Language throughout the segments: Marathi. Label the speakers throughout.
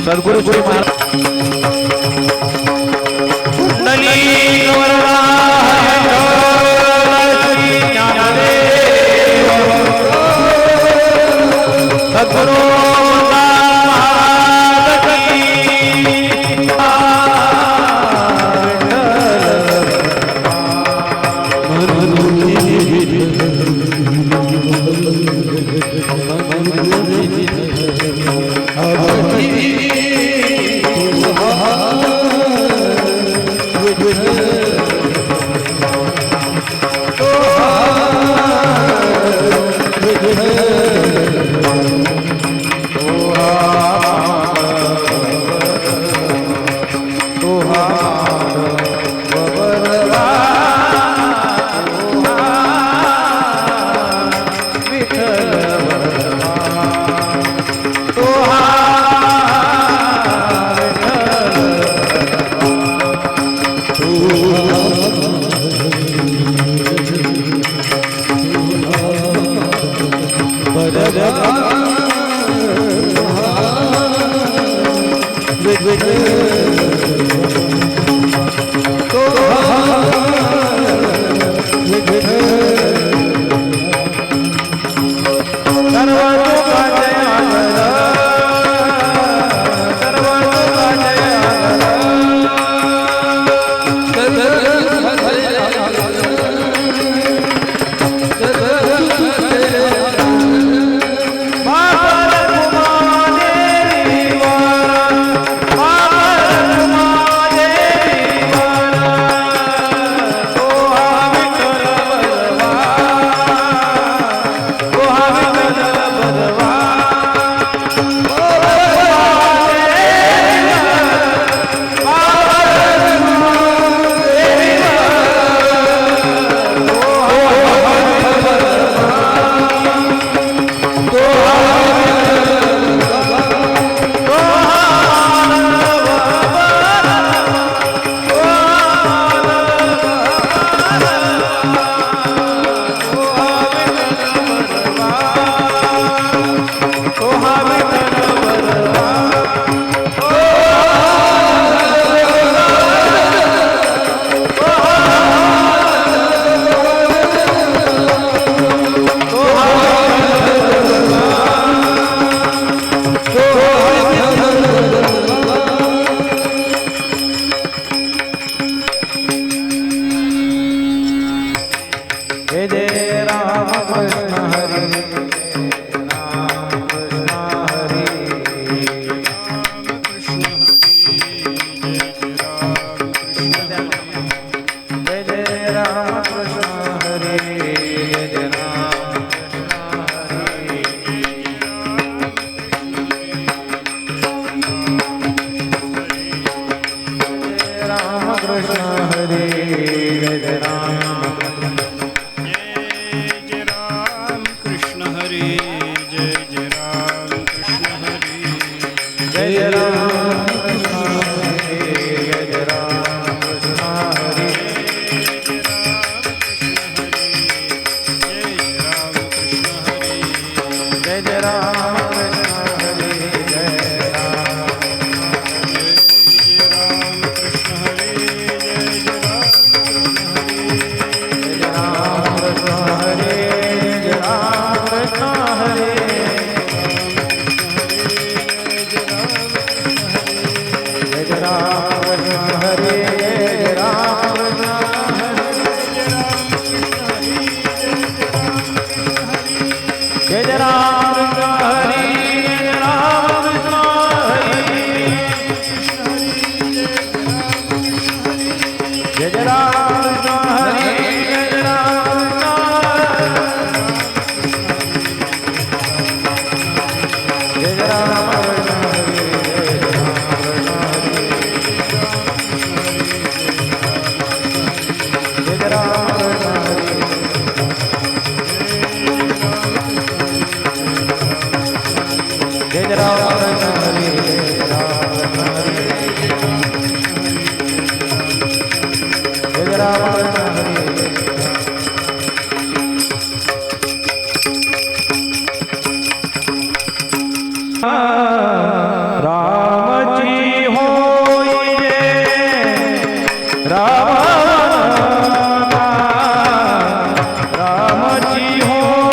Speaker 1: सद्गुरु श्री हरि जय जय राम कृष्ण हरि
Speaker 2: जय जय राम कृष्ण हरि जय जय राम कृष्ण हरि जय जय राम कृष्ण हरि जय राम कृष्ण हरि जय राम कृष्ण हरि जय राम कृष्ण हरि जय जय राम कृष्ण हरि जय राम कृष्ण हरि जय जय राम कृष्ण हरि जय राम कृष्ण हरि जय जय राम कृष्ण हरि जय जय राम कृष्ण हरि जय जय राम कृष्ण हरि जय जय राम कृष्ण हरि जय जय राम कृष्ण हरि राम जी होई राम जी होई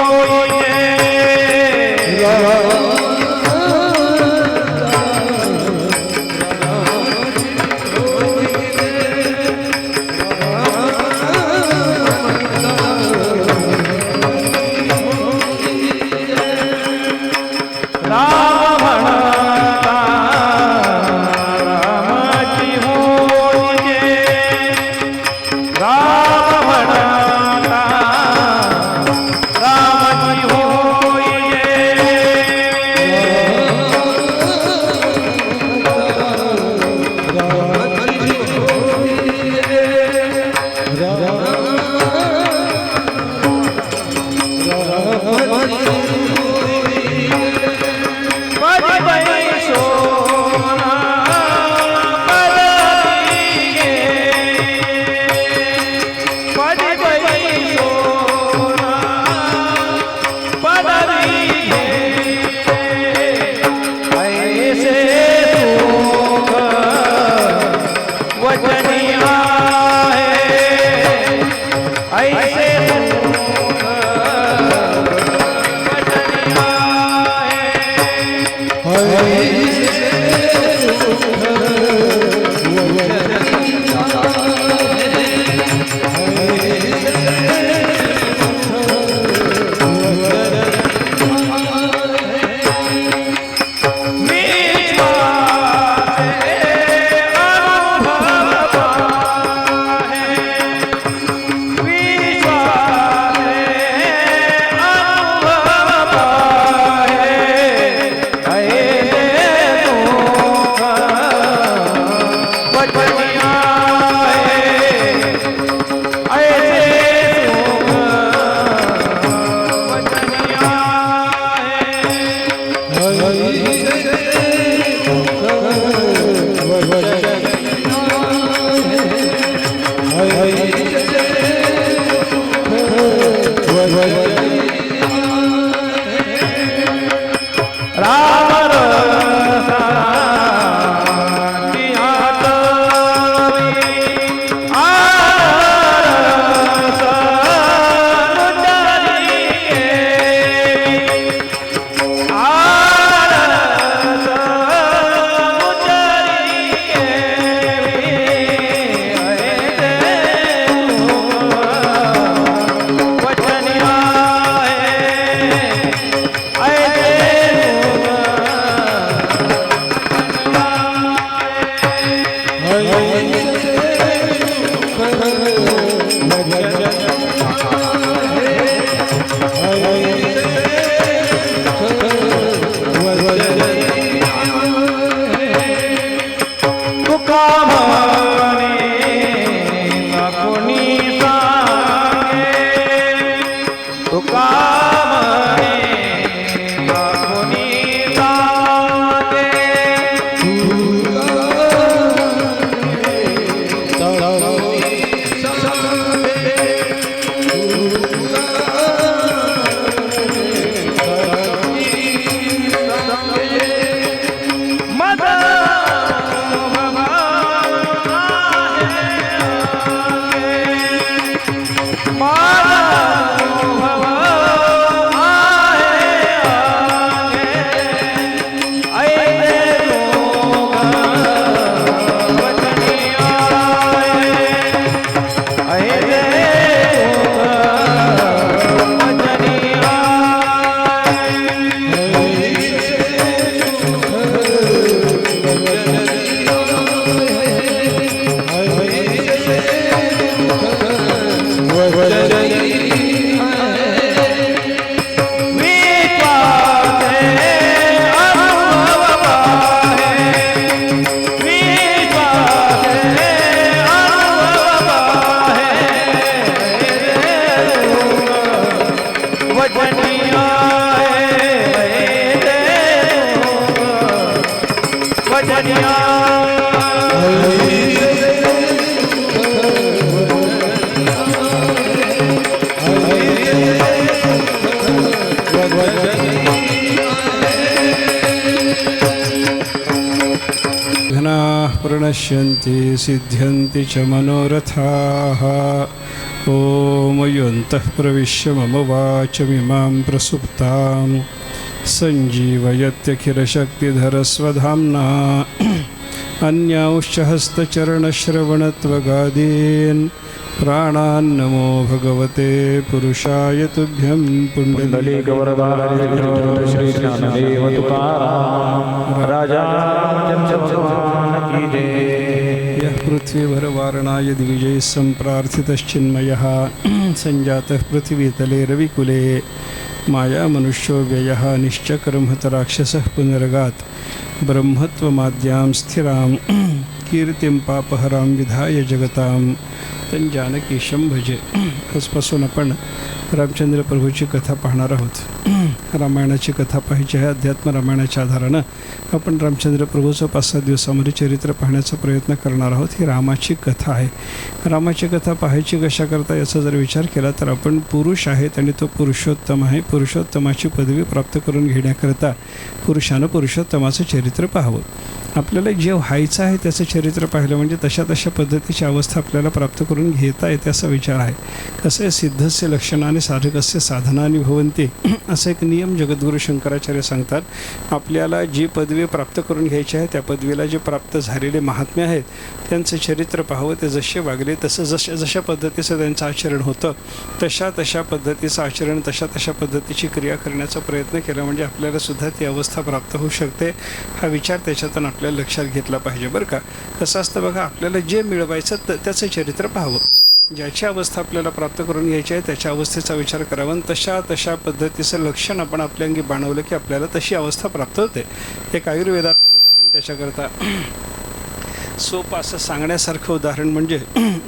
Speaker 2: माझिया
Speaker 1: घ्नाः प्रणश्यन्ति सिद्ध्यन्ति च मनोरथाः ॐ योऽन्तः प्रविश्य मम वाचमिमां प्रसुप्तां सञ्जीवयत्यखिलशक्तिधरस्वधाम्ना अन्यांश्च हस्तचरणश्रवणत्वगादीन् प्राणान्नमो भगवते पुरुषाय तुभ्यं
Speaker 2: पुंडलीकवरदा श्री ज्ञानदेव तुकाराम राजा भगवान की जय
Speaker 1: यः पृथ्वीभरवारणाय दिविजैः सम्प्रार्थितश्चिन्मयः सञ्जातः पृथिवीतले रविकुले मायामनुष्यो व्ययः निश्चकर्महतराक्षसः पुनरगात् ब्रह्मत्वमाद्यां स्थिरां कीर्तिं पापहरां विधाय जगतां तंजानकीशं भजे. आजपासून आपण रामचंद्र प्रभूची कथा पाहणार आहोत. रामायणाची कथा पाहायची आहे. अध्यात्म रामायणाच्या आधारानं आपण रामचंद्र प्रभूचं 5-7 दिवसामध्ये चरित्र पाहण्याचा प्रयत्न करणार आहोत. ही रामाची कथा आहे. रामाची कथा पाहायची कशाकरता याचा जर विचार केला तर आपण पुरुष आहेत आणि तो पुरुषोत्तम आहे. पुरुषोत्तमाची पदवी प्राप्त करून घेण्याकरता पुरुषानं पुरुषोत्तमाचं चरित्र पाहावं. आपल्याला जे व्हायचं आहे त्याचं चरित्र पाहिलं म्हणजे तशा पद्धतीची अवस्था आपल्याला प्राप्त करून घेता येते असा विचार आहे. कसं आहे, सिद्धस्य लक्षणाने साधकस्य साधनानि भवन्ति असा एक नियम जगद्गुरू शंकराचार्य सांगतात. आपल्याला जी पदवी प्राप्त करून घ्यायची आहे त्या पदवीला जे प्राप्त झालेले महात्मे आहेत त्यांचं चरित्र पाहावं. ते जसे वागले तसं जशा पद्धतीचं त्यांचं आचरण होतं तशा पद्धतीचं आचरण तशा पद्धतीची क्रिया करण्याचा प्रयत्न केला म्हणजे आपल्याला सुद्धा ती अवस्था प्राप्त होऊ शकते. हा विचार त्याच्यातून आपल्याला लक्षात घेतला पाहिजे बरं का. कसं असतं बघा, आपल्याला जे मिळवायचं त्याचं चरित्र पाहावं. ज्याची अवस्था आपल्याला प्राप्त करून घ्यायची आहे त्याच्या अवस्थेचा विचार करावा आणि तशा पद्धतीचं लक्षण आपण आपल्या अंगी बाणवलं की आपल्याला तशी अवस्था प्राप्त होते. एक आयुर्वेदातलं उदाहरण त्याच्याकरता सोपं असं सांगण्यासारखं उदाहरण म्हणजे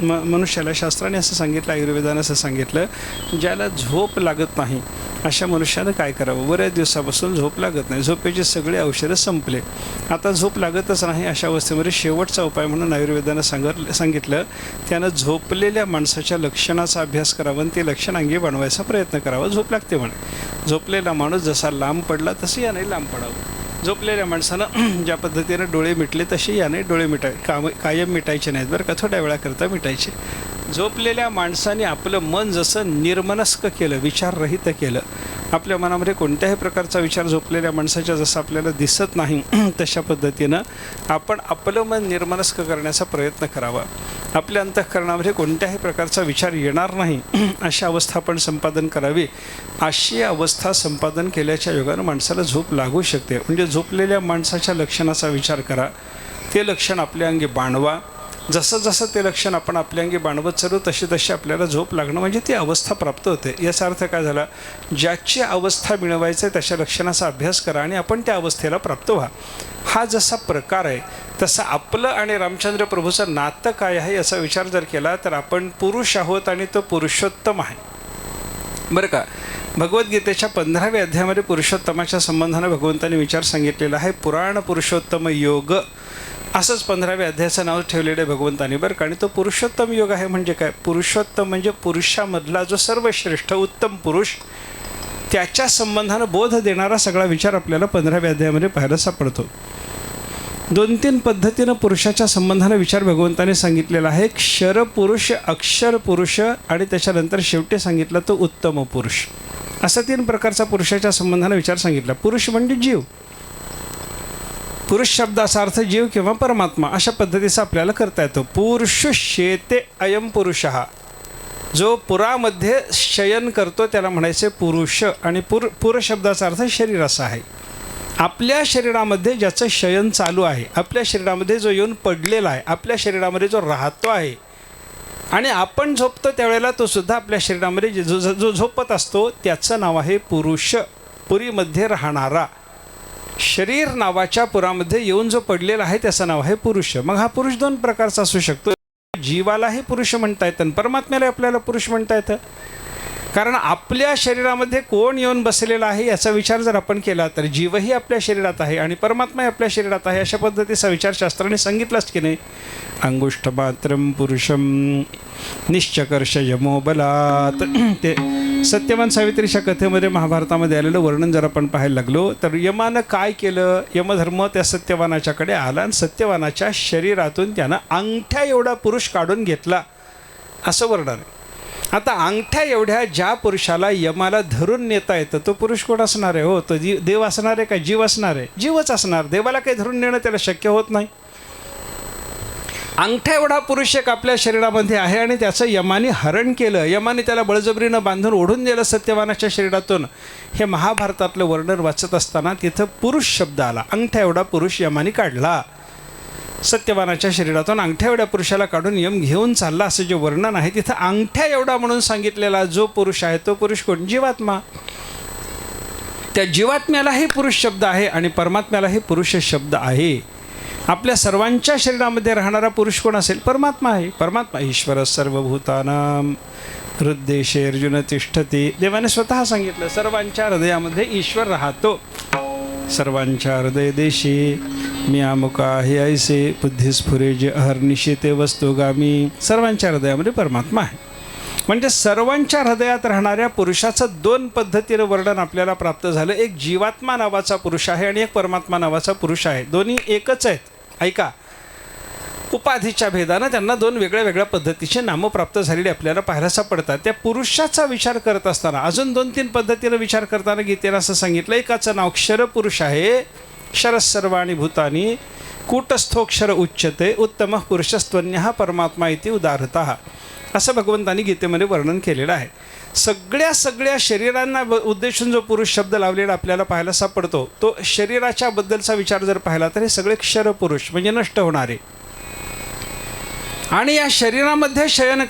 Speaker 1: मनुष्याला शास्त्राने असं सांगितलं, आयुर्वेदाने असं सांगितलं, ज्याला झोप लागत नाही अशा मनुष्यानं काय करावं. बऱ्याच दिवसापासून झोप लागत नाही, झोपेचे सगळे औषधं संपले, आता झोप लागतच नाही. अशा अवस्थेमध्ये शेवटचा उपाय म्हणून आयुर्वेदानं सांगितलं त्यानं झोपलेल्या माणसाच्या लक्षणाचा अभ्यास करावा आणि ते लक्षण अंगी बनवायचा प्रयत्न करावा. झोप लागते म्हणे. झोपलेला माणूस जसा लांब पडला तसं याने लांब पडावं. झोपलेल्या माणसानं ज्या पद्धतीने डोळे मिटले तसे याने डोळे कायम मिटायचे नाहीत बरं का, थोड्या वेळाकरता मिटायचे. झोपलेल्या माणसाने आपलं मन जसं निर्मनस्क केलं, विचाररहित केलं, आपल्या मनामध्ये कोणत्याही प्रकारचा विचार झोपलेल्या माणसाच्या जसं आपल्याला दिसत नाही तशा पद्धतीनं आपण आपलं मन निर्मनस्क करण्याचा प्रयत्न करावा. आपल्या अंतःकरणामध्ये कोणत्याही प्रकारचा विचार येणार नाही अशी अवस्था आपण संपादन करावी. अशी अवस्था संपादन केल्याच्या योगानं माणसाला झोप लागू शकते. म्हणजे झोपलेल्या माणसाच्या लक्षणाचा विचार करा, ते लक्षण आपल्या अंगी बाणवा. जसं ते लक्षण आपण आपल्या अंगी बाणवत चालू तशी आपल्याला झोप लागणं म्हणजे ती अवस्था प्राप्त होते. याचा अर्थ काय झाला, ज्याची अवस्था मिळवायचं आहे त्याच्या लक्षणाचा अभ्यास करा आणि आपण त्या अवस्थेला प्राप्त व्हा. हा जसा प्रकार आहे तसं आपलं आणि रामचंद्र प्रभूचं नातं काय आहे याचा विचार जर केला तर आपण पुरुष आहोत आणि तो पुरुषोत्तम आहे बरं का. भगवद्गीतेच्या 15व्या अध्यायामध्ये पुरुषोत्तमाच्या संबंधाने भगवंतांनी विचार सांगितलेला आहे. पुराण पुरुषोत्तम योग असंच 15व्या अध्यायाचं नाव ठेवलेलं आहे भगवंतांनी बरं का. आणि तो पुरुषोत्तम योग आहे म्हणजे काय, पुरुषोत्तम म्हणजे पुरुषामधला जो सर्वश्रेष्ठ उत्तम पुरुष त्याच्या संबंधानं बोध देणारा सगळा विचार आपल्याला 15व्या अध्यायामध्ये पाहायला सापडतो. 2-3 पद्धतीनं पुरुषाच्या संबंधानं विचार भगवंताने सांगितलेला आहे. क्षर पुरुष, अक्षर पुरुष आणि त्याच्यानंतर शेवटी सांगितला तो उत्तम पुरुष. असा 3 प्रकारचा पुरुषाच्या संबंधानं विचार सांगितला. पुरुष म्हणजे जीव, पुरुष शब्दाचा अर्थ जीव किंवा परमात्मा अशा पद्धतीचा आपल्याला करता येतो. पुरुष शेते अयम पुरुषः, जो पुरामध्ये शयन करतो त्याला म्हणायचे पुरुष. आणि पुर शब्दाचा अर्थ शरीर असा आहे. आपल्या शरीरामध्ये ज्याचं शयन चालू आहे, आपल्या शरीरामध्ये जो येऊन पडलेला आहे, आपल्या शरीरामध्ये जो राहतो आहे आणि आपण झोपतो त्यावेळेला तो सुद्धा आपल्या शरीरामध्ये जो झोपत असतो त्याचं नाव आहे पुरुष. पुरीमध्ये राहणारा, शरीर नावाच्या पुरामध्ये येऊन जो पडलेला आहे त्याचं नाव आहे पुरुष. मग हा पुरुष 2 प्रकारचा असू शकतो. जीवालाही पुरुष म्हणता येतं आणि परमात्म्याला आपल्याला पुरुष म्हणता येतं. कारण आपल्या शरीरामध्ये कोण येऊन बसलेला आहे याचा विचार जर आपण केला तर जीवही आपल्या शरीरात आहे आणि परमात्माही आपल्या शरीरात आहे, अशा पद्धतीचा विचार शास्त्राने सांगितलाच की नाही. अंगुष्ठमात्रं पुरुषं निश्चकर्ष यमो बलात्. ते सत्यवान सावित्रीच्या कथेमध्ये महाभारतामध्ये आलेलं वर्णन जर आपण पाहायला लागलो तर यमानं काय केलं, यमधर्म त्या सत्यवानाच्याकडे आला आणि सत्यवानाच्या शरीरातून त्यानं अंगठ्या एवढा पुरुष काढून घेतला, असं वर्णन आहे. आता अंगठ्या एवढ्या ज्या पुरुषाला यमाला धरून नेता येतं तो पुरुष कोण असणार आहे? हो, तो देव असणार आहे का जीव असणार आहे? जीवच असणार. देवाला काही धरून नेणं त्याला शक्य होत नाही. अंगठ्या एवढा पुरुष एक आपल्या शरीरामध्ये आहे आणि त्याचं यमाने हरण केलं. यमाने त्याला बळजबरीनं बांधून ओढून दिलं सत्यवानाच्या शरीरातून. हे महाभारतातलं वर्णन वाचत असताना तिथं पुरुष शब्द आला. अंगठ्या एवढा पुरुष यमाने काढला सत्यवानाच्या शरीरातून. अंगठ्या एवढ्या पुरुषाला काढून यम घेऊन चालला असं जे वर्णन आहे तिथं अंगठ्या एवढा म्हणून सांगितलेला जो पुरुष आहे तो पुरुष कोण? जीवात्मा. त्या जीवात्म्यालाही पुरुष शब्द आहे आणि परमात्म्यालाही पुरुष शब्द आहे. आपल्या सर्वांच्या शरीरामध्ये राहणारा पुरुष कोण असेल? परमात्मा आहे. परमात्मा ईश्वर सर्वभूतानां हृद्देशे अर्जुन तिष्ठती. देवाने स्वतः सांगितलं सर्वांच्या हृदयामध्ये ईश्वर राहतो. सर्वांच्या हृदय देशी मी अमुका हे ऐसे बुद्धिस्फुरे जे अहर्निशी ते वस्तुगामी. सर्वांच्या हृदयामध्ये परमात्मा आहे. म्हणजे सर्वांच्या हृदयात राहणाऱ्या पुरुषाचं दोन पद्धतीनं वर्णन आपल्याला प्राप्त झालं. एक जीवात्मा नावाचा पुरुष आहे आणि एक परमात्मा नावाचा पुरुष आहे. दोन्ही एकच आहेत. ऐका, उपाधीच्या भेदानं त्यांना दोन वेगळ्या वेगळ्या पद्धतीचे नामं प्राप्त झालेली आपल्याला पाहायला सापडतात. त्या पुरुषाचा विचार करत असताना अजून 2-3 पद्धतीनं विचार करताना गीतेनं असं सांगितलं. एकाचं नाव क्षर पुरुष आहे. क्षरः सर्वाणि भूतानि कूटस्थोक्षर उच्यते उत्तम पुरुषस्त्वन्यः परमात्मा इति उदाहरतः. असं भगवंतांनी गीतेमध्ये वर्णन केलेलं आहे. सगळ्या शरीरांना उद्देशून जो पुरुष शब्द लावलेला आपल्याला पाहायला सापडतो तो शरीराच्या बद्दलचा विचार जर पाहिला तर हे सगळे क्षर पुरुष म्हणजे नष्ट होणारे. आणि या शरीरामध्ये शयन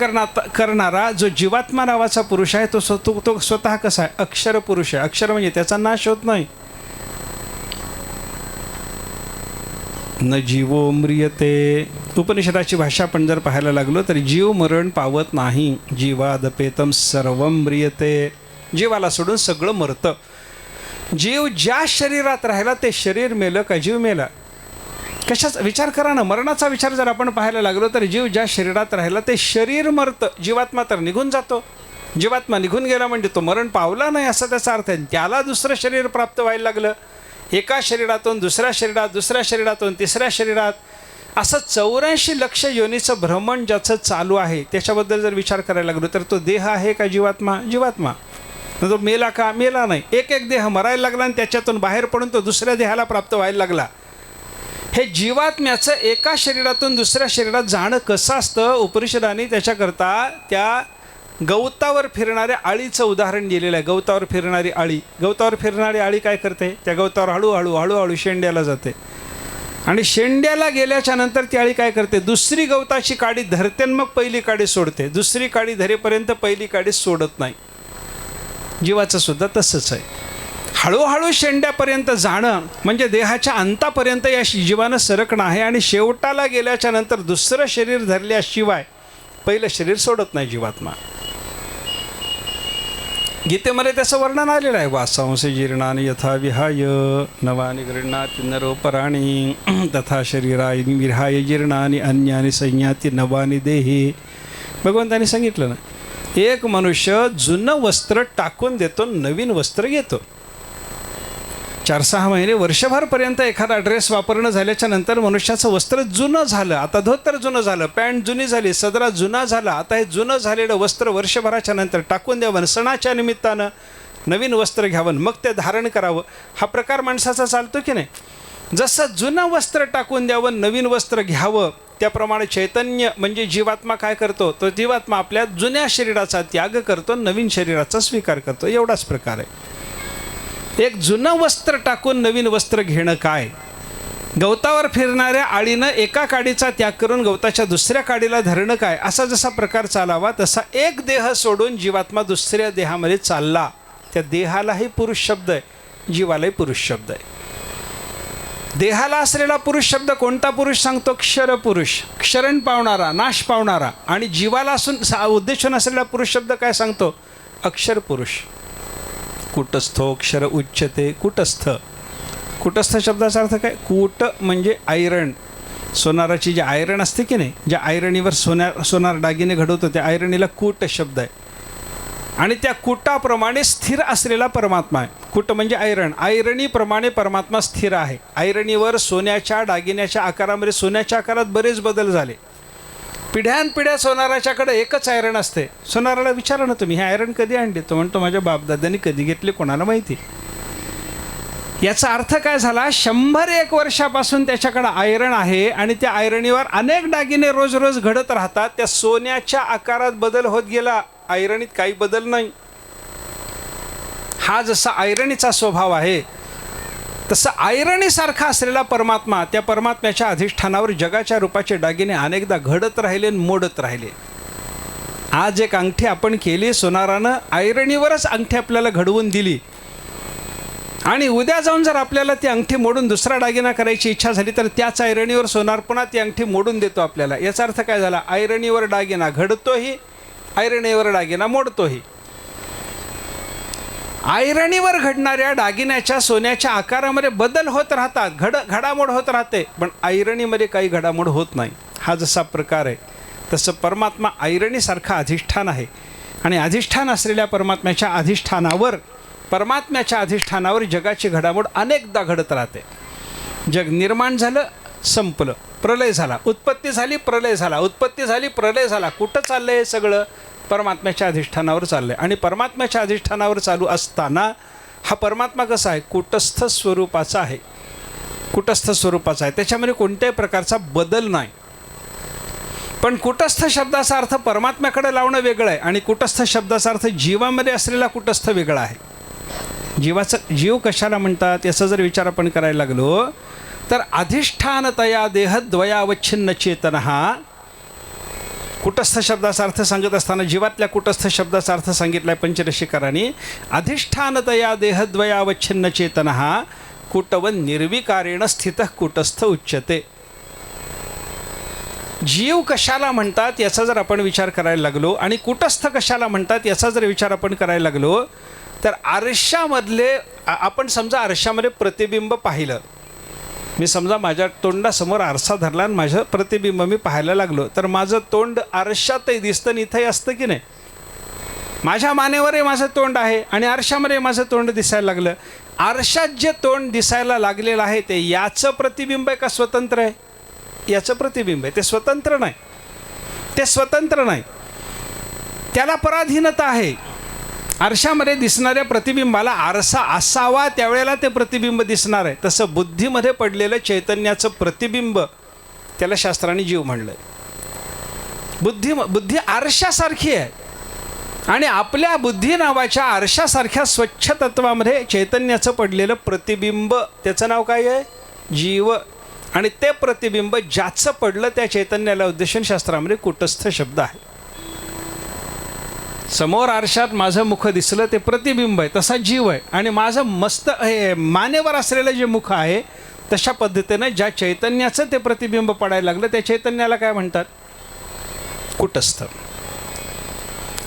Speaker 1: करणारा जो जीवात्मा नावाचा पुरुष आहे तो स्वतः कसा आहे? अक्षर पुरुष आहे. अक्षर म्हणजे त्याचा नाश होत नाही. न जीवो म्रियते. उपनिषदाची भाषा आपण जर पाहायला लागलो तर जीव मरण पावत नाही. जीवादपेतम सर्वं म्रियते. जीवाला सोडून सगळं मरतं. जीव ज्या शरीरात राहिला ते शरीर मेलं का जीव मेला? कशाचा विचार करा ना. मरणाचा विचार जर आपण पाहायला लागलो तर जीव ज्या शरीरात राहिला ते शरीर मरतं. जीवात्मा तर निघून जातो. जीवात्मा निघून गेला म्हणजे तो मरण पावला नाही असा त्याचा अर्थ आहे. त्याला दुसरं शरीर प्राप्त व्हायला लागलं. एका शरीरातून दुसऱ्या शरीरात, दुसऱ्या शरीरातून तिसऱ्या शरीरात, असं 84 लक्ष योनीचं भ्रमण ज्याचं चालू आहे त्याच्याबद्दल जर विचार करायला लागलो तर तो देह आहे का जीवात्मा? जीवात्मा. तो मेला का? मेला नाही. एक देह मरायला लागला आणि त्याच्यातून बाहेर पडून तो दुसऱ्या देहाला प्राप्त व्हायला लागला. हे जीवात्म्याचं एका शरीरातून दुसऱ्या शरीरात जाणं कसं असतं? उपनिषदांनी त्याच्याकरता त्या गवतावर फिरणाऱ्या आळीचं उदाहरण दिलेलं आहे. गवतावर फिरणारी आळी. गवतावर फिरणारी आळी काय करते? त्या गवतावर हळूहळू शेंड्याला जाते आणि शेंड्याला गेल्याच्या नंतर ती आळी काय करते? दुसरी गवताची काडी धरते आणि मग पहिली काडी सोडते. दुसरी काडी धरेपर्यंत पहिली काडी सोडत नाही. जीवाचं सुद्धा तसंच आहे. हळूहळू शेंड्यापर्यंत जाणं म्हणजे देहाच्या अंतापर्यंत या जीवानं सरकणं आहे आणि शेवटाला गेल्याच्या नंतर दुसरं शरीर धरल्याशिवाय पहिलं शरीर सोडत नाही जीवात्मा. गीतेमध्ये त्याचं वर्णन आलेलं आहे. वासांसी जीर्णानि यथा विहाय नवानि गृह्णाति नरोपराणि तथा शरीराणि विहाय जीर्णानि अन्यानि संयाति नवानि देहि. भगवंतांनी सांगितलं ना, एक मनुष्य जुनं वस्त्र टाकून देतो, नवीन वस्त्र घेतो. 4-6 महिने वर्षभरपर्यंत एखादा ड्रेस वापरणं झाल्याच्या नंतर मनुष्याचं वस्त्र जुनं झालं. आता धोतर जुनं झालं, पॅन्ट जुनी झाली, सदरा जुना झाला. आता हे जुनं झालेलं वस्त्र वर्षभराच्या नंतर टाकून द्यावं. सणाच्या निमित्तानं नवीन वस्त्र घ्यावं, मग ते धारण करावं. हा प्रकार माणसाचा चालतो की नाही? जसं जुनं वस्त्र टाकून द्यावं, नवीन वस्त्र घ्यावं, त्याप्रमाणे चैतन्य म्हणजे जीवात्मा काय करतो? तो जीवात्मा आपल्या जुन्या शरीराचा त्याग करतो, नवीन शरीराचा स्वीकार करतो. एवढाच प्रकार आहे. एक जुनं वस्त्र टाकून नवीन वस्त्र घेणं काय? गवतावर फिरणाऱ्या आळीनं एका काडीचा त्याग करून गवताच्या दुसऱ्या काडीला धरणं काय? असा जसा प्रकार चालावा तसा एक देह सोडून जीवात्मा दुसऱ्या देहामध्ये चालला. त्या देहालाही पुरुष शब्द आहे, जीवालाही पुरुष शब्द आहे. देहाला असलेला पुरुष शब्द कोणता पुरुष सांगतो? क्षर पुरुष. क्षरण पावणारा, नाश पावणारा. आणि जीवाला असून उद्देशून असलेला पुरुष शब्द काय सांगतो? अक्षर पुरुष. कूटस्थोक्षर उच्यते. कूटस्थ. कूटस्थ शब्दाचा अर्थ काय? कूट म्हणजे आयरन. सोनाराची जी आयरन असते की नाही, ज्या आयरणीवर सोनार दागिने घडवतो त्या आयरणीला कूट शब्द आहे. आणि त्या कूटाप्रमाणे स्थिर असलेला परमात्मा आहे. कूट म्हणजे आयरन. आयरणीप्रमाणे परमात्मा स्थिर आहे. आयरणीवर सोन्याच्या दागिन्याच्या आकारामध्ये सोन्याच्या आकारात बरेच बदल झाले. पिढ्यानपिढ्या सोनाराच्याकडे एकच आयरन असते. सोनाराला विचारा ना तुम्ही, हे आयरन कधी आणली? तो म्हणतो माझ्या बापदादांनी कधी घेतले कोणाला माहिती. याचा अर्थ काय झाला? 101 वर्षापासून त्याच्याकडं आयरन आहे आणि त्या आयरणीवर अनेक दागिने रोज रोज घडत राहतात. त्या सोन्याच्या आकारात बदल होत गेला, आयरणीत काही बदल नाही. हा जसा आयरणीचा स्वभाव आहे तसं आयरणीसारखा असलेला परमात्मा, त्या परमात्म्याच्या अधिष्ठानावर जगाच्या रूपाचे दागिने अनेकदा घडत राहिले आणि मोडत राहिले. आज एक अंगठी आपण केली, सोनारानं आयरणीवरच अंगठी आपल्याला घडवून दिली आणि उद्या जाऊन जर आपल्याला ती अंगठी मोडून दुसरा दागिना करायची इच्छा झाली तर त्याच आयरणीवर सोनार पुन्हा ती अंगठी मोडून देतो आपल्याला. याचा अर्थ काय झाला? आयरणीवर दागिना घडतोही, आयरणीवर दागिना मोडतोही. आयरणीवर घडणाऱ्या दागिन्याच्या सोन्याच्या आकारामध्ये बदल होत राहतात, घडामोड होत राहते, पण आयरणीमध्ये काही घडामोड होत नाही. हा जसा प्रकार आहे तसं परमात्मा आयरणीसारखा अधिष्ठान आहे आणि अधिष्ठान असलेल्या परमात्म्याच्या अधिष्ठानावर जगाची घडामोड अनेकदा घडत राहते. जग निर्माण झालं, संपलं, प्रलय झाला, उत्पत्ती झाली, प्रलय झाला, उत्पत्ती झाली, प्रलय झाला. कुठं चाललं हे सगळं? परमात्म्याच्या अधिष्ठानावर चाललं आहे. आणि परमात्म्याच्या अधिष्ठानावर चालू असताना हा परमात्मा कसा आहे? कूटस्थ स्वरूपाचा आहे. कूटस्थ स्वरूपाचा आहे, त्याच्यामध्ये कोणत्याही प्रकारचा बदल नाही. पण कूटस्थ शब्दाचा अर्थ परमात्म्याकडे लावणं वेगळं आहे आणि कूटस्थ शब्दाचा अर्थ जीवामध्ये असलेला कूटस्थ वेगळा आहे. जीव कशाला म्हणतात याचा जर विचार आपण करायला लागलो तर अधिष्ठानतया देहद्वयावच्छिन्न चेतनः. कूटस्थ शब्दाचा अर्थ सांगत असताना जीवातल्या कूटस्थ शब्दाचा अर्थ सांगितला आहे पंचरशिकारांनी. अधिष्ठानतया देहद्वयावच्छिन्न चेतनः कूटवन निर्विकारेण स्थितः कूटस्थ उच्यते. जीव कशाला म्हणतात याचा जर आपण विचार करायला लागलो आणि कूटस्थ कशाला म्हणतात याचा जर विचार आपण करायला लागलो तर आरशामधले आपण समजा आरशामध्ये प्रतिबिंब पाहिलं. मी समजा माझ्या तोंडासमोर आरसा धरला आणि माझं प्रतिबिंब मी पाहायला लागलो तर माझं तोंड आरशातही दिसतं आणि इथंही असतं की नाही? माझ्या मानेवरही माझं तोंड आहे आणि आरशामध्ये माझं तोंड दिसायला लागलं. आरशात जे तोंड दिसायला लागलेलं आहे ते याचं प्रतिबिंब आहे का स्वतंत्र आहे? याचं प्रतिबिंब आहे. ते स्वतंत्र नाही, ते स्वतंत्र नाही, त्याला पराधीनता आहे. आरशामध्ये दिसणाऱ्या प्रतिबिंबाला आरसा असावा त्यावेळेला ते प्रतिबिंब दिसणार आहे. तसं बुद्धीमध्ये पडलेलं चैतन्याचं प्रतिबिंब त्याला शास्त्राने जीव म्हणलं आहे. बुद्धी आरशासारखी आहे आणि आपल्या बुद्धी नावाच्या आरशासारख्या स्वच्छ तत्वामध्ये चैतन्याचं पडलेलं प्रतिबिंब त्याचं नाव काय आहे? जीव. आणि ते प्रतिबिंब ज्याचं पडलं त्या चैतन्याला उद्देशून शास्त्रामध्ये कूटस्थ शब्द आहे. समोर आरशात माझं मुख दिसलं ते प्रतिबिंब आहे, तसा जीव आहे. आणि माझं मस्त हे मानेवर असलेलं जे मुख आहे तशा पद्धतीनं ज्या चैतन्याचं ते प्रतिबिंब पडायला लागलं त्या चैतन्याला काय म्हणतात? कूटस्थ.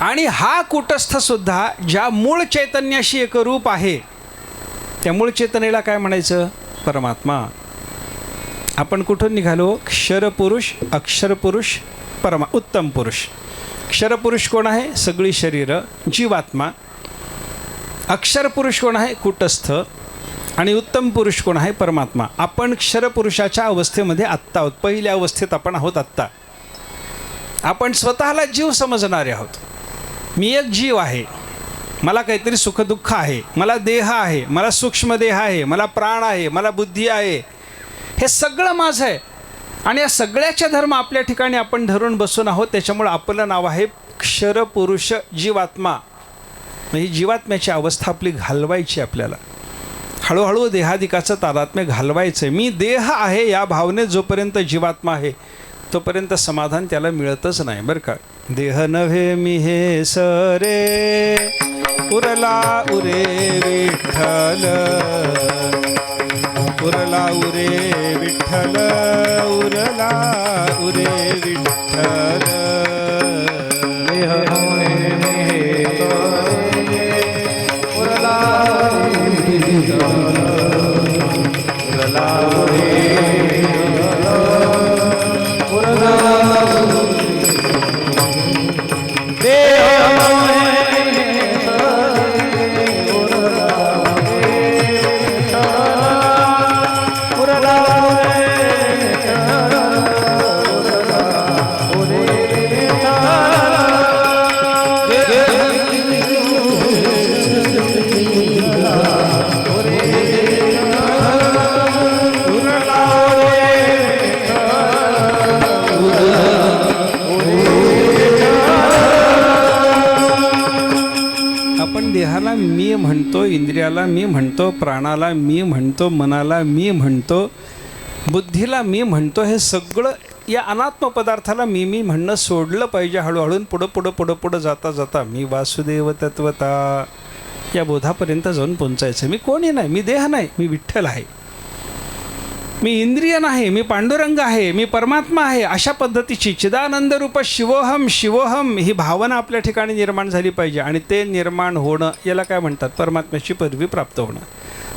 Speaker 1: आणि हा कूटस्थसुद्धा ज्या मूळ चैतन्याशी एकरूप आहे त्या मूळ चैतन्याला काय म्हणायचं? परमात्मा. आपण कुठून निघालो? क्षरपुरुष, अक्षरपुरुष, उत्तम पुरुष. क्षरपुरुष कोण आहे? सगळी शरीरं, जीवात्मा. अक्षरपुरुष कोण आहे? कूटस्थ. आणि उत्तम पुरुष कोण आहे? परमात्मा. आपण क्षरपुरुषाच्या अवस्थेमध्ये आत्ता आहोत, पहिल्या अवस्थेत आपण आहोत आत्ता. आपण स्वतःला जीव समजणारे आहोत. मी एक जीव आहे, मला काहीतरी सुखदुःख आहे, मला देह आहे, मला सूक्ष्म देह आहे, मला प्राण आहे, मला बुद्धी आहे, हे सगळं माझं आहे. आणि या सगळ्याचे धर्म आपल्या ठिकाणी आपण धरून बसून आहोत. त्याच्यामुळं आपलं नाव आहे क्षरपुरुष जीवात्मा. ही जीवात्म्याची अवस्था आपली घालवायची. आपल्याला हळूहळू देहादिकाचं तादात्म्य घालवायचं आहे. मी देह आहे या भावनेत जोपर्यंत जीवात्मा आहे तोपर्यंत समाधान त्याला मिळतच नाही बरं का. देह नव्हे मी हे सरे उरला उरे विठ्ठल, उरला उरे विठ्ठल, उरला उरे विठ्ठल. देह नव्हे मी हे सरे इंद्रियाला मी म्हणतो, प्राणाला मी म्हणतो, मनाला मी म्हणतो, बुद्धीला मी म्हणतो, हे सगळं या अनात्म पदार्थाला मी म्हणणं सोडलं पाहिजे. हळूहळू पुढं जाता जाता मी वासुदेव तत्वता या बोधापर्यंत जाऊन पोहोचायचं. मी कोणी नाही, मी देह नाही, मी विठ्ठल आहे, मी इंद्रिय नाही, मी पांडुरंग आहे, मी परमात्मा आहे. अशा पद्धतीची चिदानंद रूप शिवोहम शिवोहम ही भावना आपल्या ठिकाणी निर्माण झाली पाहिजे. आणि ते निर्माण होणं याला काय म्हणतात? परमात्म्याची पदवी प्राप्त होणं.